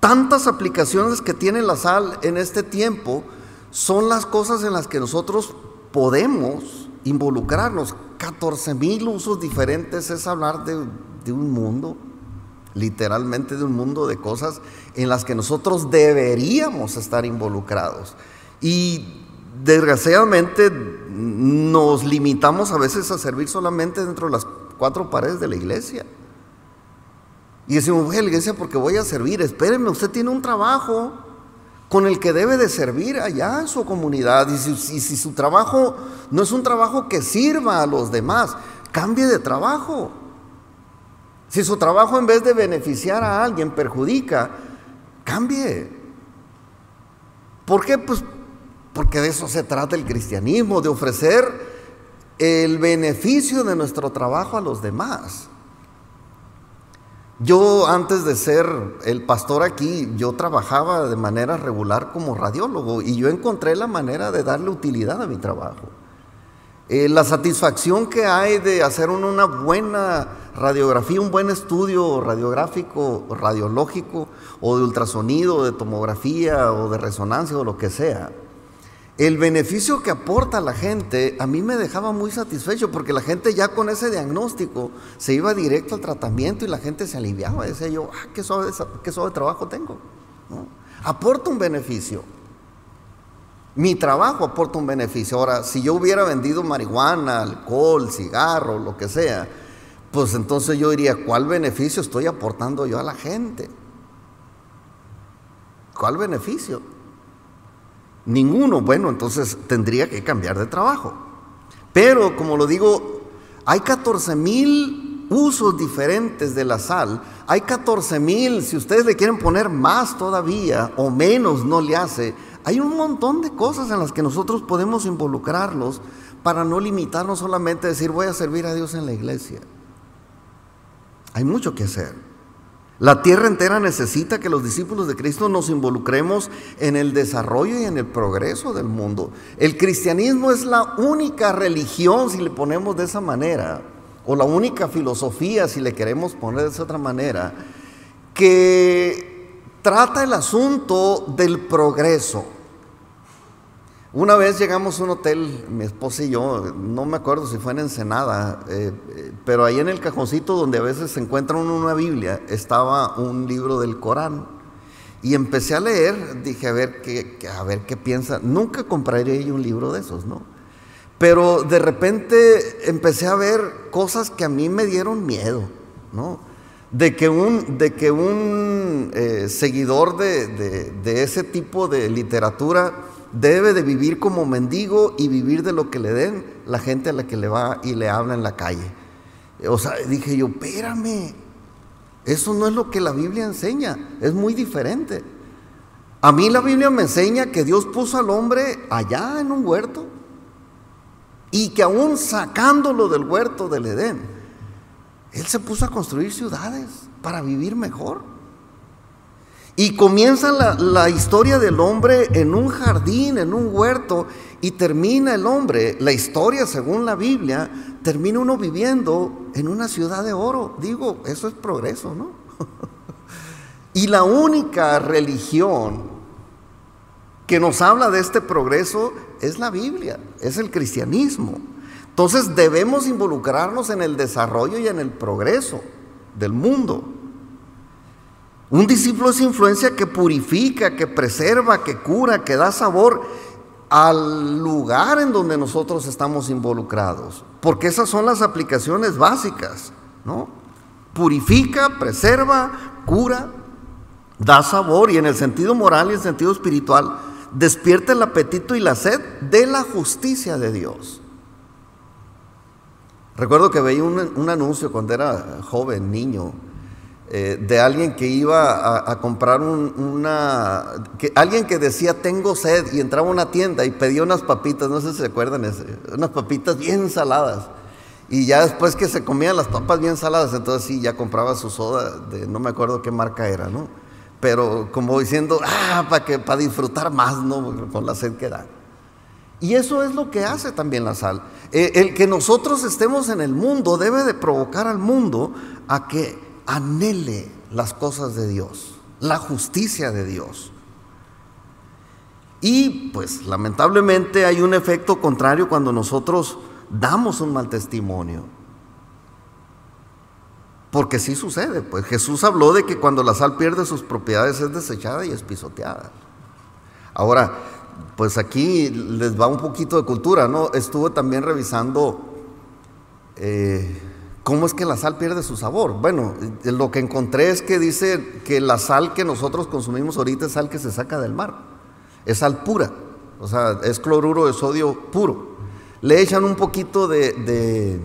Speaker 2: Tantas aplicaciones que tiene la sal en este tiempo son las cosas en las que nosotros podemos involucrarnos. 14,000 usos diferentes es hablar de un mundo, literalmente de un mundo de cosas en las que nosotros deberíamos estar involucrados. Y desgraciadamente nos limitamos a veces a servir solamente dentro de las 4 paredes de la iglesia. Y decimos, voy a la iglesia porque voy a servir. Espéreme, usted tiene un trabajo con el que debe de servir allá en su comunidad. Y si su trabajo no es un trabajo que sirva a los demás, cambie de trabajo. Si su trabajo, en vez de beneficiar a alguien, perjudica, cambie. ¿Por qué? Pues porque de eso se trata el cristianismo, de ofrecer el beneficio de nuestro trabajo a los demás. Yo, antes de ser el pastor aquí, yo trabajaba de manera regular como radiólogo, y yo encontré la manera de darle utilidad a mi trabajo. La satisfacción que hay de hacer una buena radiografía, un buen estudio radiográfico, radiológico, o de ultrasonido, de tomografía, o de resonancia, o lo que sea. El beneficio que aporta a la gente a mí me dejaba muy satisfecho, porque la gente ya con ese diagnóstico se iba directo al tratamiento y la gente se aliviaba. Decía yo, qué suave trabajo tengo, ¿no? Aporta un beneficio. Mi trabajo aporta un beneficio. Ahora, si yo hubiera vendido marihuana, alcohol, cigarro, lo que sea, pues entonces yo diría, ¿cuál beneficio estoy aportando yo a la gente? ¿Cuál beneficio? Ninguno. Bueno, entonces tendría que cambiar de trabajo. Pero, como lo digo, hay 14,000 usos diferentes de la sal. Hay 14,000, si ustedes le quieren poner más todavía o menos, no le hace. Hay un montón de cosas en las que nosotros podemos involucrarnos para no limitarnos solamente a decir, voy a servir a Dios en la iglesia. Hay mucho que hacer. La tierra entera necesita que los discípulos de Cristo nos involucremos en el desarrollo y en el progreso del mundo. El cristianismo es la única religión, si le ponemos de esa manera, o la única filosofía, si le queremos poner de esa otra manera, que trata el asunto del progreso. Una vez llegamos a un hotel, mi esposa y yo, no me acuerdo si fue en Ensenada, pero ahí en el cajoncito donde a veces se encuentra una Biblia, estaba un libro del Corán. Y empecé a leer, dije, a ver qué piensa. Nunca compraría yo un libro de esos, ¿no? Pero de repente empecé a ver cosas que a mí me dieron miedo, ¿no? De que un seguidor de ese tipo de literatura debe de vivir como mendigo y vivir de lo que le den la gente a la que le va y le habla en la calle. O sea, dije yo, espérame, eso no es lo que la Biblia enseña, es muy diferente. A mí la Biblia me enseña que Dios puso al hombre allá en un huerto y que aún sacándolo del huerto del Edén, Él se puso a construir ciudades para vivir mejor. Y comienza la historia del hombre en un jardín, en un huerto, y termina el hombre, la historia según la Biblia, termina uno viviendo en una ciudad de oro. Digo, eso es progreso, ¿no? Y la única religión que nos habla de este progreso es la Biblia, es el cristianismo. Entonces debemos involucrarnos en el desarrollo y en el progreso del mundo. Un discípulo es influencia que purifica, que preserva, que cura, que da sabor al lugar en donde nosotros estamos involucrados, porque esas son las aplicaciones básicas, ¿no? Purifica, preserva, cura, da sabor, y en el sentido moral y en el sentido espiritual despierta el apetito y la sed de la justicia de Dios. Recuerdo que veía un anuncio cuando era joven, niño, de alguien que iba a comprar alguien que decía tengo sed, y entraba a una tienda y pedía unas papitas, no sé si se acuerdan, unas papitas bien saladas, y ya después que se comían las papas bien saladas, entonces sí, ya compraba su soda de no me acuerdo qué marca era, ¿no? Pero como diciendo, para disfrutar más, ¿no? Con la sed que da. Y eso es lo que hace también la sal. El que nosotros estemos en el mundo debe de provocar al mundo a que anhele las cosas de Dios, la justicia de Dios. Y pues lamentablemente hay un efecto contrario cuando nosotros damos un mal testimonio, porque sí sucede. Pues Jesús habló de que cuando la sal pierde sus propiedades es desechada y es pisoteada. Ahora, pues aquí les va un poquito de cultura, ¿no? Estuve también revisando ¿cómo es que la sal pierde su sabor? Bueno, lo que encontré es que dice que la sal que nosotros consumimos ahorita es sal que se saca del mar, es sal pura, o sea, es cloruro de sodio puro. Le echan un poquito de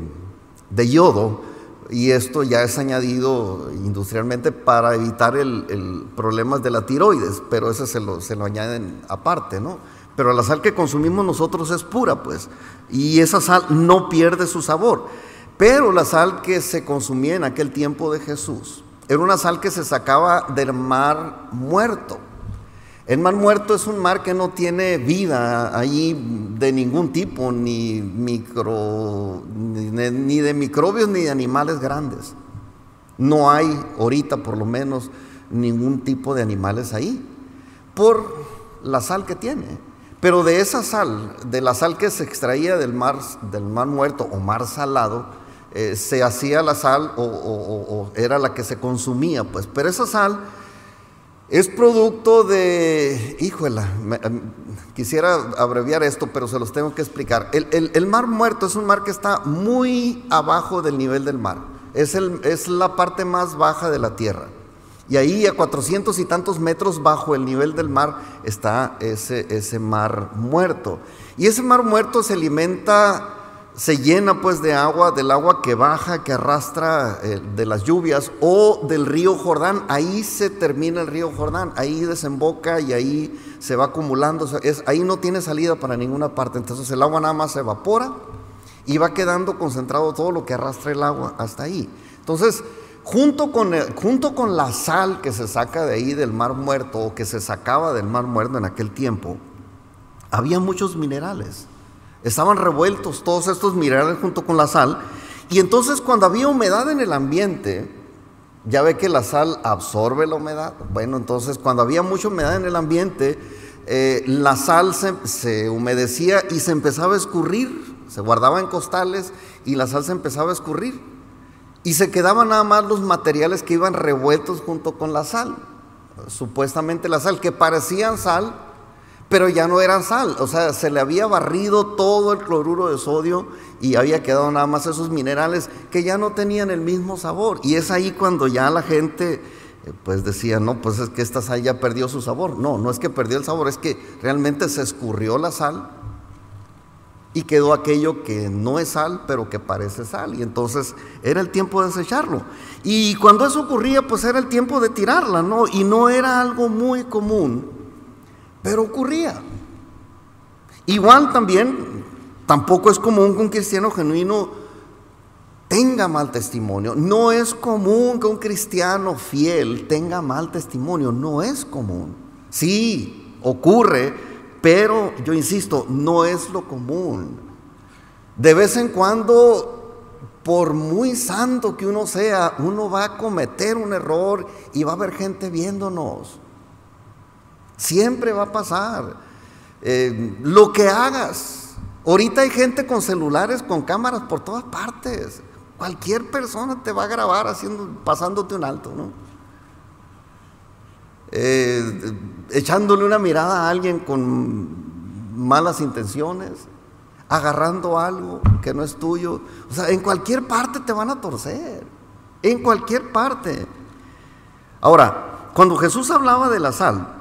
Speaker 2: yodo, y esto ya es añadido industrialmente para evitar el problemas de la tiroides, pero ese se lo añaden aparte, ¿no? Pero la sal que consumimos nosotros es pura, pues, y esa sal no pierde su sabor. Pero la sal que se consumía en aquel tiempo de Jesús era una sal que se sacaba del mar muerto. El mar muerto es un mar que no tiene vida ahí de ningún tipo, ni de microbios ni de animales grandes. No hay ahorita por lo menos ningún tipo de animales ahí, por la sal que tiene. Pero de esa sal, de la sal que se extraía del mar muerto o mar salado, se hacía la sal o era la que se consumía, pues. Pero esa sal es producto de, quisiera abreviar esto, pero se los tengo que explicar. El mar muerto es un mar que está muy abajo del nivel del mar, es la parte más baja de la tierra, y ahí a 400 y tantos metros bajo el nivel del mar está ese mar muerto. Y ese mar muerto se alimenta, se llena pues de agua, del agua que baja, que arrastra de las lluvias, o del río Jordán. Ahí se termina el río Jordán, ahí desemboca y ahí se va acumulando, ahí no tiene salida para ninguna parte. Entonces el agua nada más se evapora y va quedando concentrado todo lo que arrastra el agua hasta ahí. Entonces, junto con la sal que se saca de ahí del mar muerto, o que se sacaba del mar muerto en aquel tiempo, había muchos minerales. Estaban revueltos todos estos minerales junto con la sal, y entonces cuando había humedad en el ambiente, ya ve que la sal absorbe la humedad. Bueno, entonces cuando había mucha humedad en el ambiente, la sal se humedecía y se empezaba a escurrir, se guardaba en costales y la sal se empezaba a escurrir, y se quedaban nada más los materiales que iban revueltos junto con la sal. supuestamente la sal, que parecían sal, pero ya no eran sal. O sea, se le había barrido todo el cloruro de sodio y había quedado nada más esos minerales que ya no tenían el mismo sabor. Y es ahí cuando ya la gente pues decía, no, pues es que esta sal ya perdió su sabor. No, no es que perdió el sabor, es que realmente se escurrió la sal y quedó aquello que no es sal, pero que parece sal. Y entonces era el tiempo de desecharlo. Y cuando eso ocurría, pues era el tiempo de tirarla, ¿no? Y no era algo muy común, pero ocurría. Igual también, tampoco es común que un cristiano genuino tenga mal testimonio. No es común que un cristiano fiel tenga mal testimonio. No es común. Sí, ocurre, pero yo insisto, no es lo común. De vez en cuando, por muy santo que uno sea, uno va a cometer un error y va a haber gente viéndonos. Siempre va a pasar. Lo que hagas. Ahorita hay gente con celulares, con cámaras por todas partes. Cualquier persona te va a grabar pasándote un alto, ¿no? Echándole una mirada a alguien con malas intenciones, agarrando algo que no es tuyo. O sea, en cualquier parte te van a torcer, en cualquier parte. Ahora, cuando Jesús hablaba de la sal,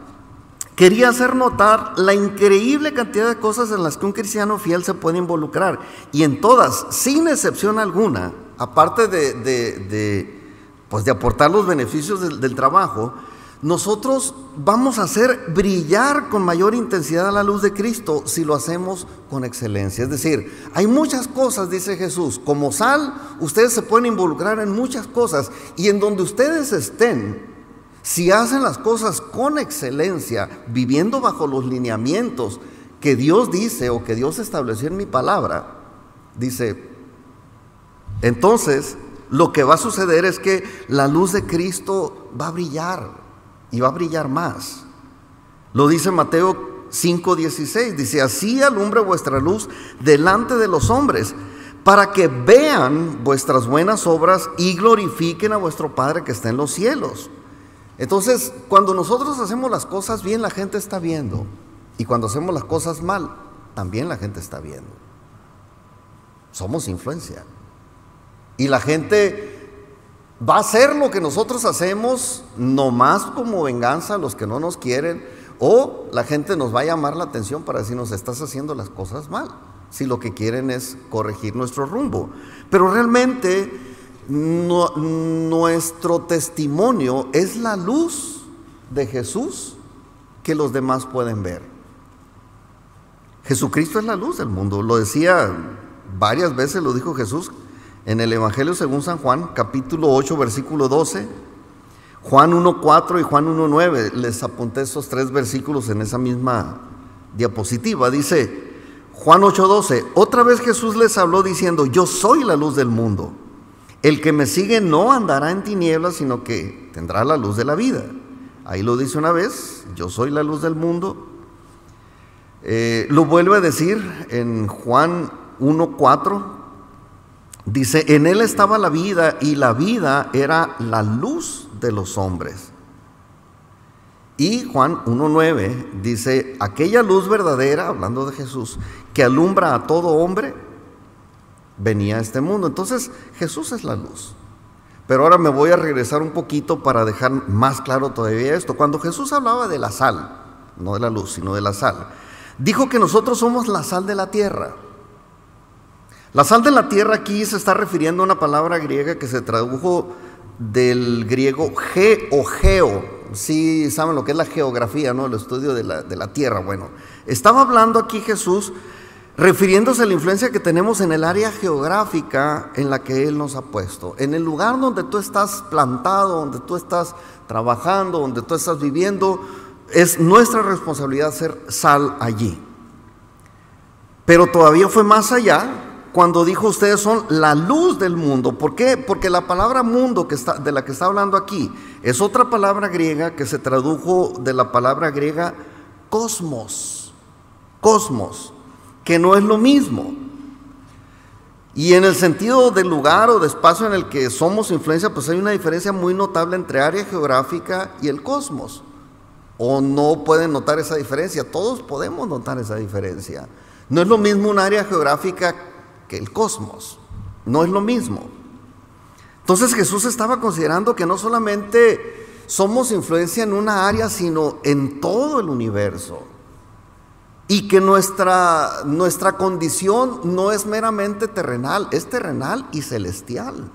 Speaker 2: quería hacer notar la increíble cantidad de cosas en las que un cristiano fiel se puede involucrar, y en todas, sin excepción alguna, aparte de aportar los beneficios del trabajo, nosotros vamos a hacer brillar con mayor intensidad la luz de Cristo si lo hacemos con excelencia. Es decir, hay muchas cosas, dice Jesús, como sal, ustedes se pueden involucrar en muchas cosas, y en donde ustedes estén, si hacen las cosas con excelencia, viviendo bajo los lineamientos que Dios dice o que Dios estableció en mi palabra, dice, entonces lo que va a suceder es que la luz de Cristo va a brillar. Y va a brillar más. Lo dice Mateo 5:16, dice, así alumbre vuestra luz delante de los hombres, para que vean vuestras buenas obras y glorifiquen a vuestro Padre que está en los cielos. Entonces, cuando nosotros hacemos las cosas bien, la gente está viendo. Y cuando hacemos las cosas mal, también la gente está viendo. Somos influencia. Y la gente va a hacer lo que nosotros hacemos, nomás como venganza a los que no nos quieren, o la gente nos va a llamar la atención para decirnos, estás haciendo las cosas mal, si lo que quieren es corregir nuestro rumbo. Pero realmente nuestro testimonio es la luz de Jesús que los demás pueden ver. Jesucristo es la luz del mundo, lo decía varias veces, lo dijo Jesús en el Evangelio según San Juan, capítulo 8, versículo 12, Juan 1:4 y Juan 1:9. Les apunté esos 3 versículos en esa misma diapositiva. Dice Juan 8:12, otra vez Jesús les habló diciendo, yo soy la luz del mundo. El que me sigue no andará en tinieblas, sino que tendrá la luz de la vida. Ahí lo dice una vez, yo soy la luz del mundo. Lo vuelve a decir en Juan 1:4. Dice, en él estaba la vida y la vida era la luz de los hombres. Y Juan 1:9 dice, aquella luz verdadera, hablando de Jesús, que alumbra a todo hombre, venía a este mundo. Entonces Jesús es la luz. Pero ahora me voy a regresar un poquito para dejar más claro todavía esto. Cuando Jesús hablaba de la sal, no de la luz, sino de la sal, dijo que nosotros somos la sal de la tierra. La sal de la tierra aquí se está refiriendo a una palabra griega que se tradujo del griego geo. Sí saben lo que es la geografía, ¿no? El estudio de la tierra. Bueno, estaba hablando aquí Jesús refiriéndose a la influencia que tenemos en el área geográfica en la que Él nos ha puesto. En el lugar donde tú estás plantado, donde tú estás trabajando, donde tú estás viviendo, es nuestra responsabilidad ser sal allí. Pero todavía fue más allá cuando dijo, ustedes son la luz del mundo. ¿Por qué? Porque la palabra mundo de la que está hablando aquí es otra palabra griega que se tradujo de la palabra griega cosmos, que no es lo mismo. Y en el sentido del lugar o de espacio en el que somos influencia, pues hay una diferencia muy notable entre área geográfica y el cosmos. ¿O no pueden notar esa diferencia? Todos podemos notar esa diferencia. No es lo mismo un área geográfica que el cosmos. No es lo mismo. Entonces Jesús estaba considerando que no solamente somos influencia en una área, sino en todo el universo. Y que nuestra condición no es meramente terrenal, es terrenal y celestial.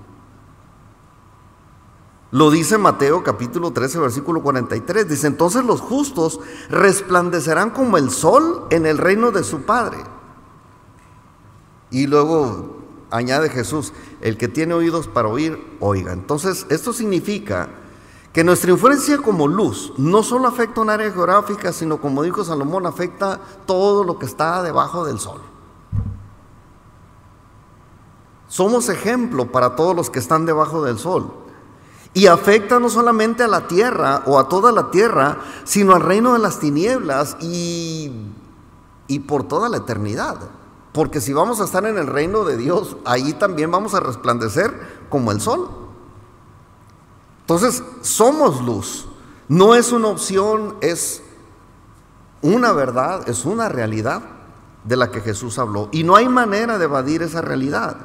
Speaker 2: Lo dice Mateo capítulo 13, versículo 43. Dice: entonces los justos resplandecerán como el sol en el reino de su Padre. Y luego añade Jesús: el que tiene oídos para oír, oiga. Entonces esto significa que nuestra influencia como luz no solo afecta un área geográfica, sino, como dijo Salomón, afecta todo lo que está debajo del sol. Somos ejemplo para todos los que están debajo del sol. Y afecta no solamente a la tierra o a toda la tierra, sino al reino de las tinieblas y por toda la eternidad. Porque si vamos a estar en el reino de Dios, ahí también vamos a resplandecer como el sol. Entonces, somos luz. No es una opción, es una verdad, es una realidad de la que Jesús habló. Y no hay manera de evadir esa realidad.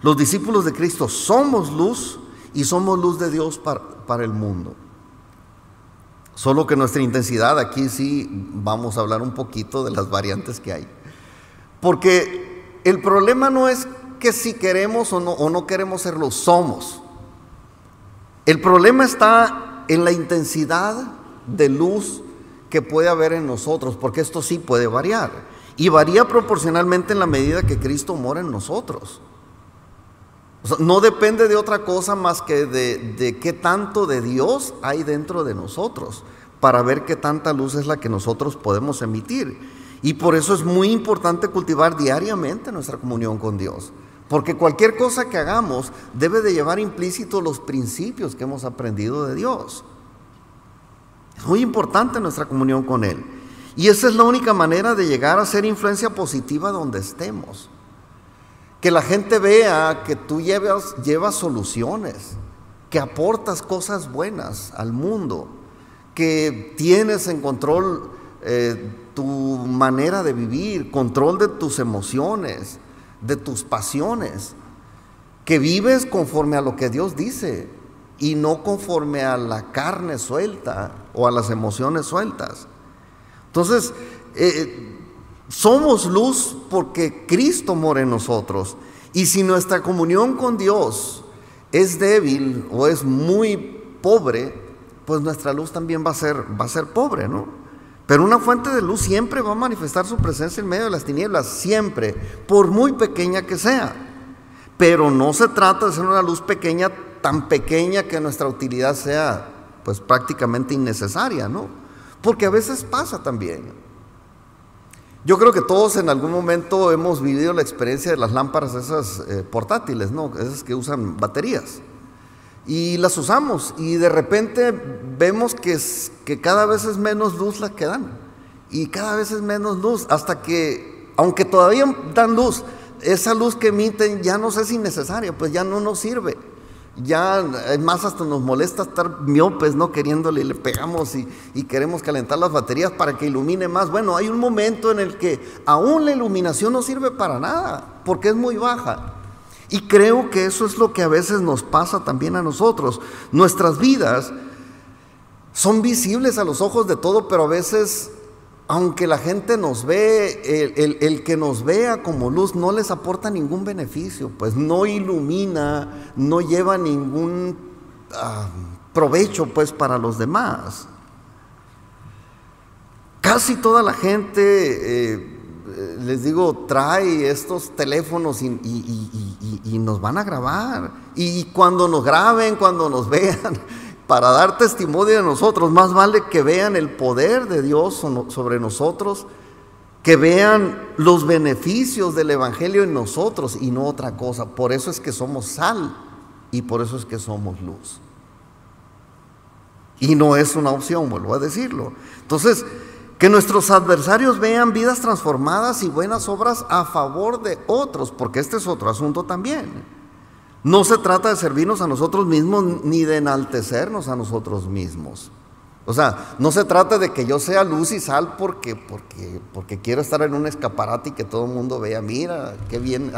Speaker 2: Los discípulos de Cristo somos luz y somos luz de Dios para el mundo. Solo que nuestra intensidad, aquí sí vamos a hablar un poquito de las variantes que hay. Porque el problema no es que si queremos o no queremos ser luz, somos. El problema está en la intensidad de luz que puede haber en nosotros, porque esto sí puede variar. Y varía proporcionalmente en la medida que Cristo mora en nosotros. O sea, no depende de otra cosa más que de qué tanto de Dios hay dentro de nosotros, para ver qué tanta luz es la que nosotros podemos emitir. Y por eso es muy importante cultivar diariamente nuestra comunión con Dios. Porque cualquier cosa que hagamos debe de llevar implícito los principios que hemos aprendido de Dios. Es muy importante nuestra comunión con Él. Y esa es la única manera de llegar a ser influencia positiva donde estemos. Que la gente vea que tú llevas soluciones, que aportas cosas buenas al mundo, que tienes en control tu manera de vivir, control de tus emociones, de tus pasiones, que vives conforme a lo que Dios dice y no conforme a la carne suelta o a las emociones sueltas. Entonces, somos luz porque Cristo mora en nosotros, y si nuestra comunión con Dios es débil o es muy pobre, pues nuestra luz también va a ser pobre, ¿no? Pero una fuente de luz siempre va a manifestar su presencia en medio de las tinieblas, siempre, por muy pequeña que sea. Pero no se trata de ser una luz pequeña, tan pequeña que nuestra utilidad sea pues prácticamente innecesaria, ¿no? Porque a veces pasa también. Yo creo que todos en algún momento hemos vivido la experiencia de las lámparas esas portátiles, ¿no? Esas que usan baterías. Y las usamos y de repente vemos que cada vez es menos luz la que dan, y cada vez es menos luz, hasta que, aunque todavía dan luz, esa luz que emiten ya nos es innecesaria, pues ya no nos sirve. Ya, es más, hasta nos molesta estar miopes, ¿no? Queriéndole, le pegamos y queremos calentar las baterías para que ilumine más. Bueno, hay un momento en el que aún la iluminación no sirve para nada, porque es muy baja. Y creo que eso es lo que a veces nos pasa también a nosotros. Nuestras vidas son visibles a los ojos de todo, pero a veces, aunque la gente nos ve, el que nos vea como luz no les aporta ningún beneficio, pues no ilumina, no lleva ningún provecho pues para los demás. Casi toda la gente les digo, trae estos teléfonos y nos van a grabar. Y cuando nos graben, cuando nos vean, para dar testimonio de nosotros, más vale que vean el poder de Dios sobre nosotros, que vean los beneficios del Evangelio en nosotros y no otra cosa. Por eso es que somos sal y por eso es que somos luz. Y no es una opción, vuelvo a decirlo. Entonces, Que nuestros adversarios vean vidas transformadas y buenas obras a favor de otros, porque este es otro asunto también. No se trata de servirnos a nosotros mismos ni de enaltecernos a nosotros mismos. O sea, no se trata de que yo sea luz y sal porque quiero estar en un escaparate y que todo el mundo vea, mira, qué bien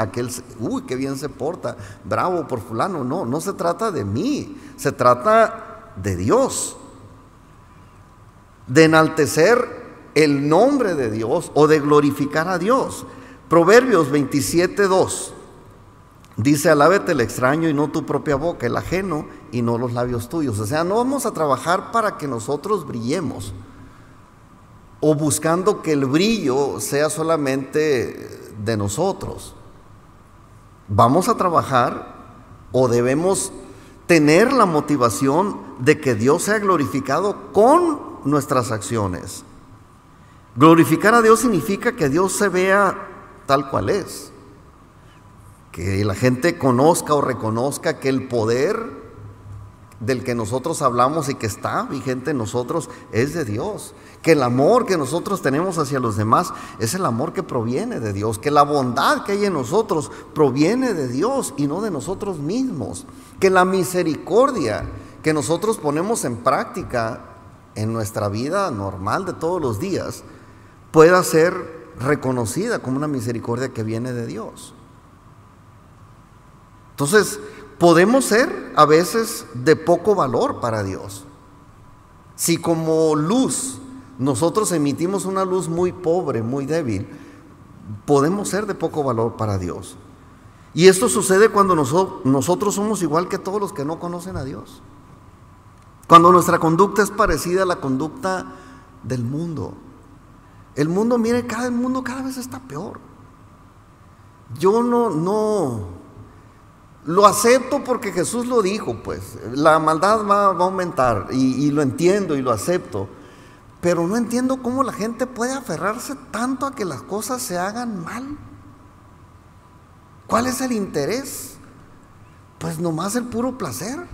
Speaker 2: qué bien se porta, bravo por fulano. No, no se trata de mí, se trata de Dios. De enaltecer el nombre de Dios o de glorificar a Dios. Proverbios 27:2 dice: alábete el extraño y no tu propia boca, el ajeno y no los labios tuyos. O sea, no vamos a trabajar para que nosotros brillemos o buscando que el brillo sea solamente de nosotros. Vamos a trabajar o debemos tener la motivación de que Dios sea glorificado con nuestras acciones. Glorificar a Dios significa que Dios se vea tal cual es, que la gente conozca o reconozca que el poder del que nosotros hablamos y que está vigente en nosotros es de Dios, que el amor que nosotros tenemos hacia los demás es el amor que proviene de Dios, que la bondad que hay en nosotros proviene de Dios y no de nosotros mismos, que la misericordia que nosotros ponemos en práctica en nuestra vida normal de todos los días pueda ser reconocida como una misericordia que viene de Dios. Entonces, podemos ser a veces de poco valor para Dios. Si como luz nosotros emitimos una luz muy pobre, muy débil, podemos ser de poco valor para Dios. Y esto sucede cuando nosotros somos igual que todos los que no conocen a Dios. Cuando nuestra conducta es parecida a la conducta del mundo. El mundo, mire, el mundo cada vez está peor. Yo no lo acepto porque Jesús lo dijo, pues. La maldad va a aumentar y lo entiendo y lo acepto. Pero no entiendo cómo la gente puede aferrarse tanto a que las cosas se hagan mal. ¿Cuál es el interés? Pues nomás el puro placer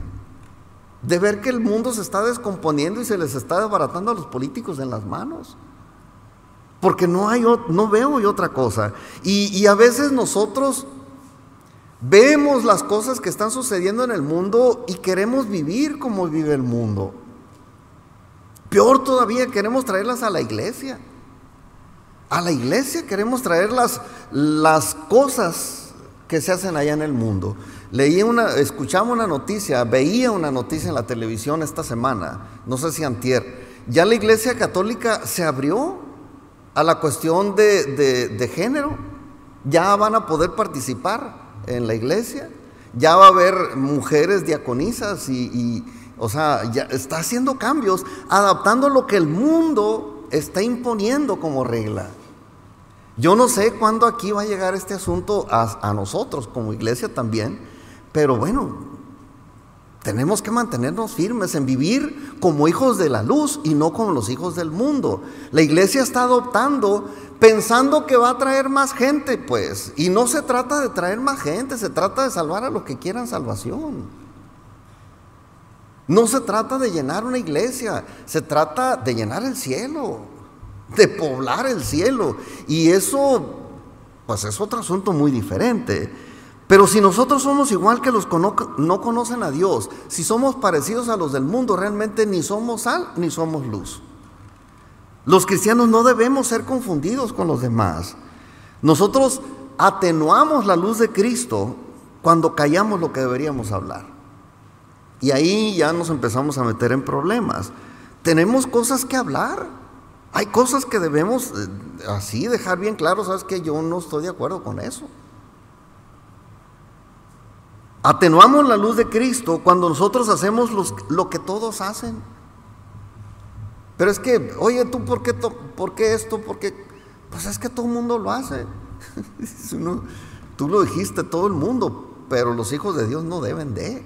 Speaker 2: de ver que el mundo se está descomponiendo y se les está desbaratando a los políticos en las manos. Porque no veo yo otra cosa. Y a veces nosotros vemos las cosas que están sucediendo en el mundo y queremos vivir como vive el mundo. Peor todavía, queremos traerlas a la iglesia. A la iglesia queremos traer las cosas que se hacen allá en el mundo. Escuchaba una noticia, veía una noticia en la televisión esta semana, no sé si antier. Ya la iglesia católica se abrió a la cuestión de género. Ya van a poder participar en la iglesia. Ya va a haber mujeres diaconisas o sea, ya está haciendo cambios, adaptando lo que el mundo está imponiendo como regla. Yo no sé cuándo aquí va a llegar este asunto a nosotros como iglesia también, pero bueno, tenemos que mantenernos firmes en vivir como hijos de la luz y no como los hijos del mundo. La iglesia está adoptando pensando que va a traer más gente, pues, y no se trata de traer más gente, se trata de salvar a los que quieran salvación. No se trata de llenar una iglesia, se trata de llenar el cielo, de poblar el cielo. Y eso, pues es otro asunto muy diferente. Pero si nosotros somos igual que los que no conocen a Dios, si somos parecidos a los del mundo, realmente ni somos sal ni somos luz. Los cristianos no debemos ser confundidos con los demás. Nosotros atenuamos la luz de Cristo cuando callamos lo que deberíamos hablar. Y ahí ya nos empezamos a meter en problemas. Tenemos cosas que hablar. Hay cosas que debemos así dejar bien claro. ¿Sabes qué? Yo no estoy de acuerdo con eso. Atenuamos la luz de Cristo cuando nosotros hacemos lo que todos hacen. Pero es que, oye, ¿tú por qué esto? Porque, pues es que todo el mundo lo hace. Tú lo dijiste, todo el mundo, pero los hijos de Dios no deben de.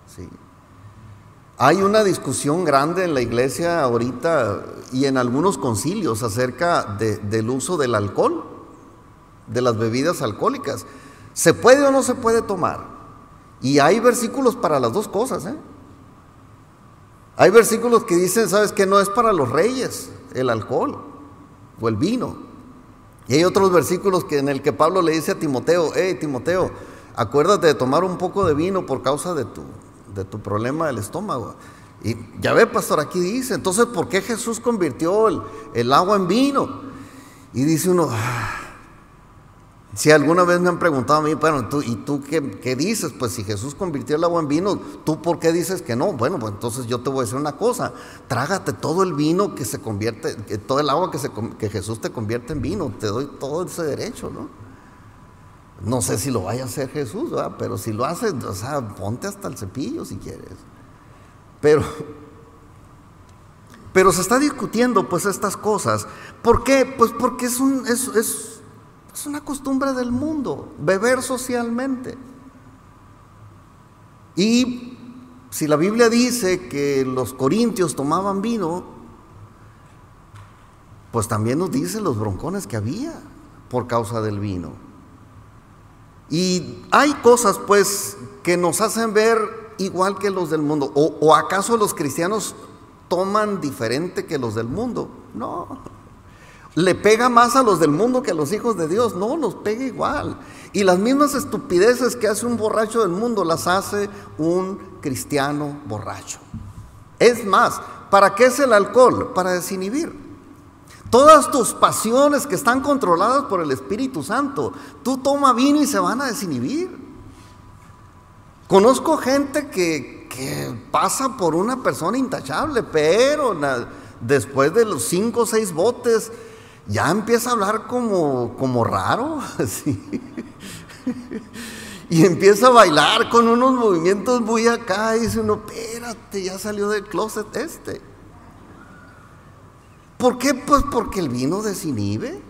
Speaker 2: Sí. Hay una discusión grande en la iglesia ahorita y en algunos concilios acerca del uso del alcohol, de las bebidas alcohólicas. ¿Se puede o no se puede tomar? Y hay versículos para las dos cosas, ¿eh? Hay versículos que dicen, ¿sabes qué? No es para los reyes el alcohol o el vino. Y hay otros versículos en el que Pablo le dice a Timoteo: hey Timoteo, acuérdate de tomar un poco de vino por causa de tu problema del estómago. Y ya ve, pastor, aquí dice, entonces ¿por qué Jesús convirtió el agua en vino? Y dice uno, si alguna vez me han preguntado a mí, bueno, ¿y tú qué dices? Pues si Jesús convirtió el agua en vino, ¿tú por qué dices que no? Bueno, pues entonces yo te voy a decir una cosa: trágate todo el vino que se convierte, todo el agua que Jesús te convierte en vino. Te doy todo ese derecho, ¿no? No sé si lo vaya a hacer Jesús, ¿verdad? Pero si lo hace, o sea, ponte hasta el cepillo si quieres. Pero se está discutiendo pues estas cosas. ¿Por qué? Pues porque es una costumbre del mundo, beber socialmente. Y si la Biblia dice que los corintios tomaban vino, pues también nos dice los broncones que había por causa del vino. Y hay cosas pues que nos hacen ver igual que los del mundo. ¿O acaso los cristianos toman diferente que los del mundo? No. ¿Le pega más a los del mundo que a los hijos de Dios? No, los pega igual. Y las mismas estupideces que hace un borracho del mundo las hace un cristiano borracho. Es más, ¿para qué es el alcohol? Para desinhibir. Todas tus pasiones que están controladas por el Espíritu Santo, tú toma vino y se van a desinhibir. Conozco gente que pasa por una persona intachable, pero después de los 5 o 6 botes ya empieza a hablar como raro, así. Y empieza a bailar con unos movimientos muy acá, y dice uno, espérate, ya salió del closet este. ¿Por qué? Pues porque el vino desinhibe.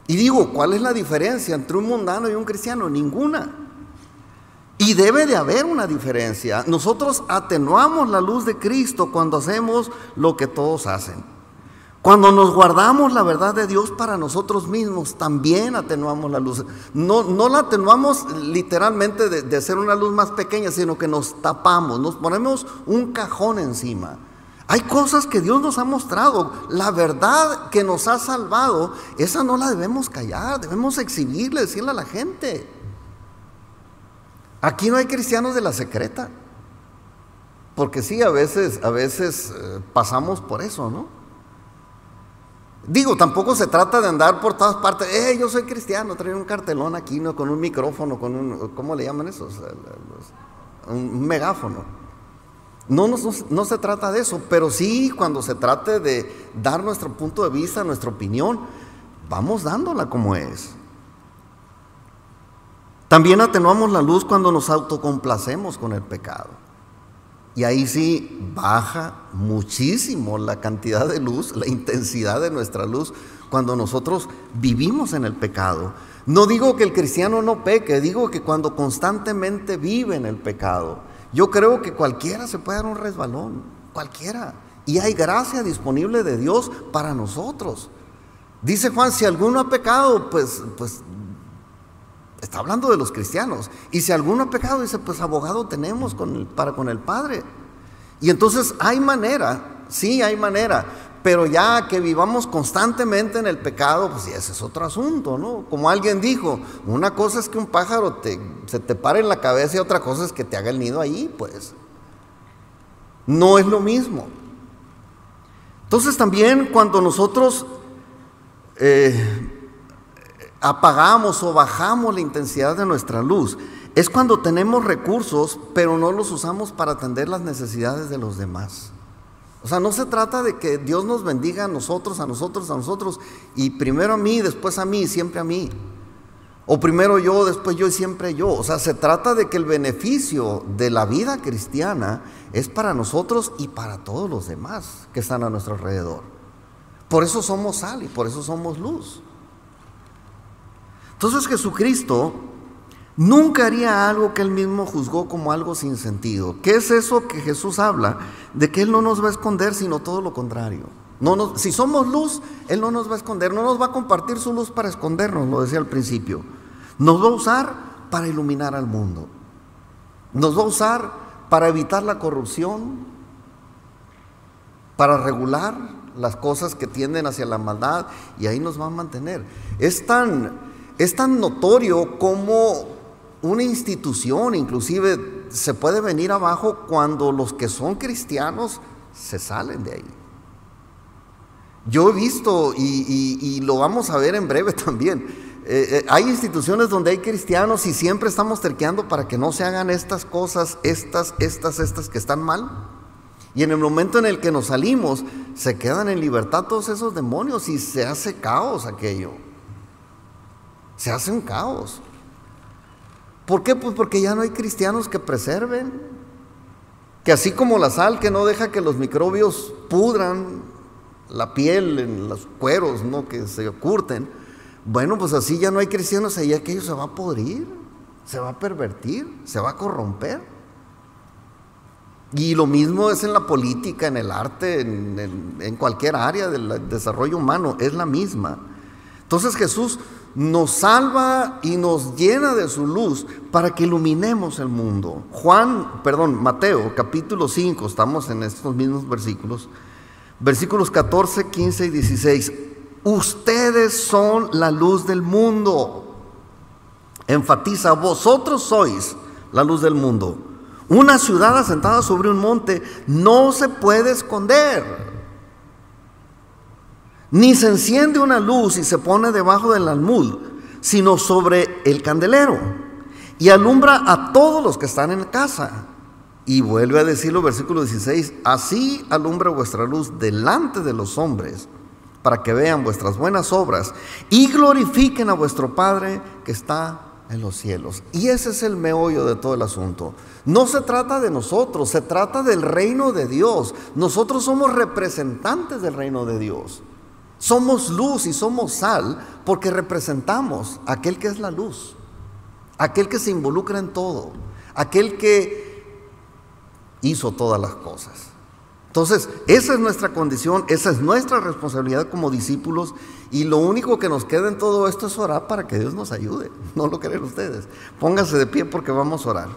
Speaker 2: Y digo, ¿cuál es la diferencia entre un mundano y un cristiano? Ninguna. Y debe de haber una diferencia. Nosotros atenuamos la luz de Cristo cuando hacemos lo que todos hacen. Cuando nos guardamos la verdad de Dios para nosotros mismos, también atenuamos la luz. No la atenuamos literalmente de hacer una luz más pequeña, sino que nos tapamos, nos ponemos un cajón encima. Hay cosas que Dios nos ha mostrado. La verdad que nos ha salvado, esa no la debemos callar, debemos exhibirle, decirle a la gente. Aquí no hay cristianos de la secreta, porque sí, a veces pasamos por eso, ¿no? Digo, tampoco se trata de andar por todas partes, yo soy cristiano, traer un cartelón aquí, ¿no? Con un micrófono, ¿cómo le llaman esos? Un megáfono. No se trata de eso, pero sí, cuando se trate de dar nuestro punto de vista, nuestra opinión, vamos dándola como es. También atenuamos la luz cuando nos autocomplacemos con el pecado. Y ahí sí baja muchísimo la cantidad de luz, la intensidad de nuestra luz cuando nosotros vivimos en el pecado. No digo que el cristiano no peque, digo que cuando constantemente vive en el pecado. Yo creo que cualquiera se puede dar un resbalón, cualquiera. Y hay gracia disponible de Dios para nosotros. Dice Juan, si alguno ha pecado, pues está hablando de los cristianos. Y si alguno ha pecado, dice, pues abogado tenemos para con el Padre. Y entonces hay manera, sí hay manera, pero ya que vivamos constantemente en el pecado, pues ese es otro asunto, ¿no? Como alguien dijo, una cosa es que un pájaro se te pare en la cabeza y otra cosa es que te haga el nido ahí, pues. No es lo mismo. Entonces también cuando nosotros apagamos o bajamos la intensidad de nuestra luz, es cuando tenemos recursos, pero no los usamos para atender las necesidades de los demás. O sea, no se trata de que Dios nos bendiga a nosotros, y primero a mí, después a mí, siempre a mí. O primero yo, después yo y siempre yo. O sea, se trata de que el beneficio de la vida cristiana es para nosotros y para todos los demás que están a nuestro alrededor. Por eso somos sal y por eso somos luz. Entonces Jesucristo nunca haría algo que Él mismo juzgó como algo sin sentido. ¿Qué es eso que Jesús habla? De que Él no nos va a esconder, sino todo lo contrario. Si somos luz, Él no nos va a esconder, no nos va a compartir su luz para escondernos, lo decía al principio. Nos va a usar para iluminar al mundo. Nos va a usar para evitar la corrupción, para regular las cosas que tienden hacia la maldad, y ahí nos va a mantener. Es tan notorio como una institución inclusive se puede venir abajo cuando los que son cristianos se salen de ahí. Yo he visto, y lo vamos a ver en breve también, hay instituciones donde hay cristianos y siempre estamos terqueando para que no se hagan estas cosas, estas que están mal. Y en el momento en el que nos salimos, se quedan en libertad todos esos demonios y se hace caos aquello. Se hace un caos. ¿Por qué? Pues porque ya no hay cristianos que preserven. Que así como la sal que no deja que los microbios pudran la piel, en los cueros, ¿no?, que se curten. Bueno, pues así ya no hay cristianos, ahí aquello se va a podrir, se va a pervertir, se va a corromper. Y lo mismo es en la política, en el arte, en cualquier área del desarrollo humano, es la misma. Entonces Jesús nos salva y nos llena de su luz para que iluminemos el mundo. Mateo capítulo 5, estamos en estos mismos versículos. Versículos 14, 15 y 16. Ustedes son la luz del mundo. Enfatiza, vosotros sois la luz del mundo. Una ciudad asentada sobre un monte no se puede esconder. Ni se enciende una luz y se pone debajo del almud, sino sobre el candelero, y alumbra a todos los que están en casa. Y vuelve a decirlo, versículo 16, así alumbra vuestra luz delante de los hombres, para que vean vuestras buenas obras y glorifiquen a vuestro Padre que está en los cielos. Y ese es el meollo de todo el asunto. No se trata de nosotros, se trata del reino de Dios. Nosotros somos representantes del reino de Dios. Somos luz y somos sal porque representamos a aquel que es la luz, aquel que se involucra en todo, aquel que hizo todas las cosas. Entonces, esa es nuestra condición, esa es nuestra responsabilidad como discípulos, y lo único que nos queda en todo esto es orar para que Dios nos ayude. ¿No lo creen ustedes? Pónganse de pie porque vamos a orar.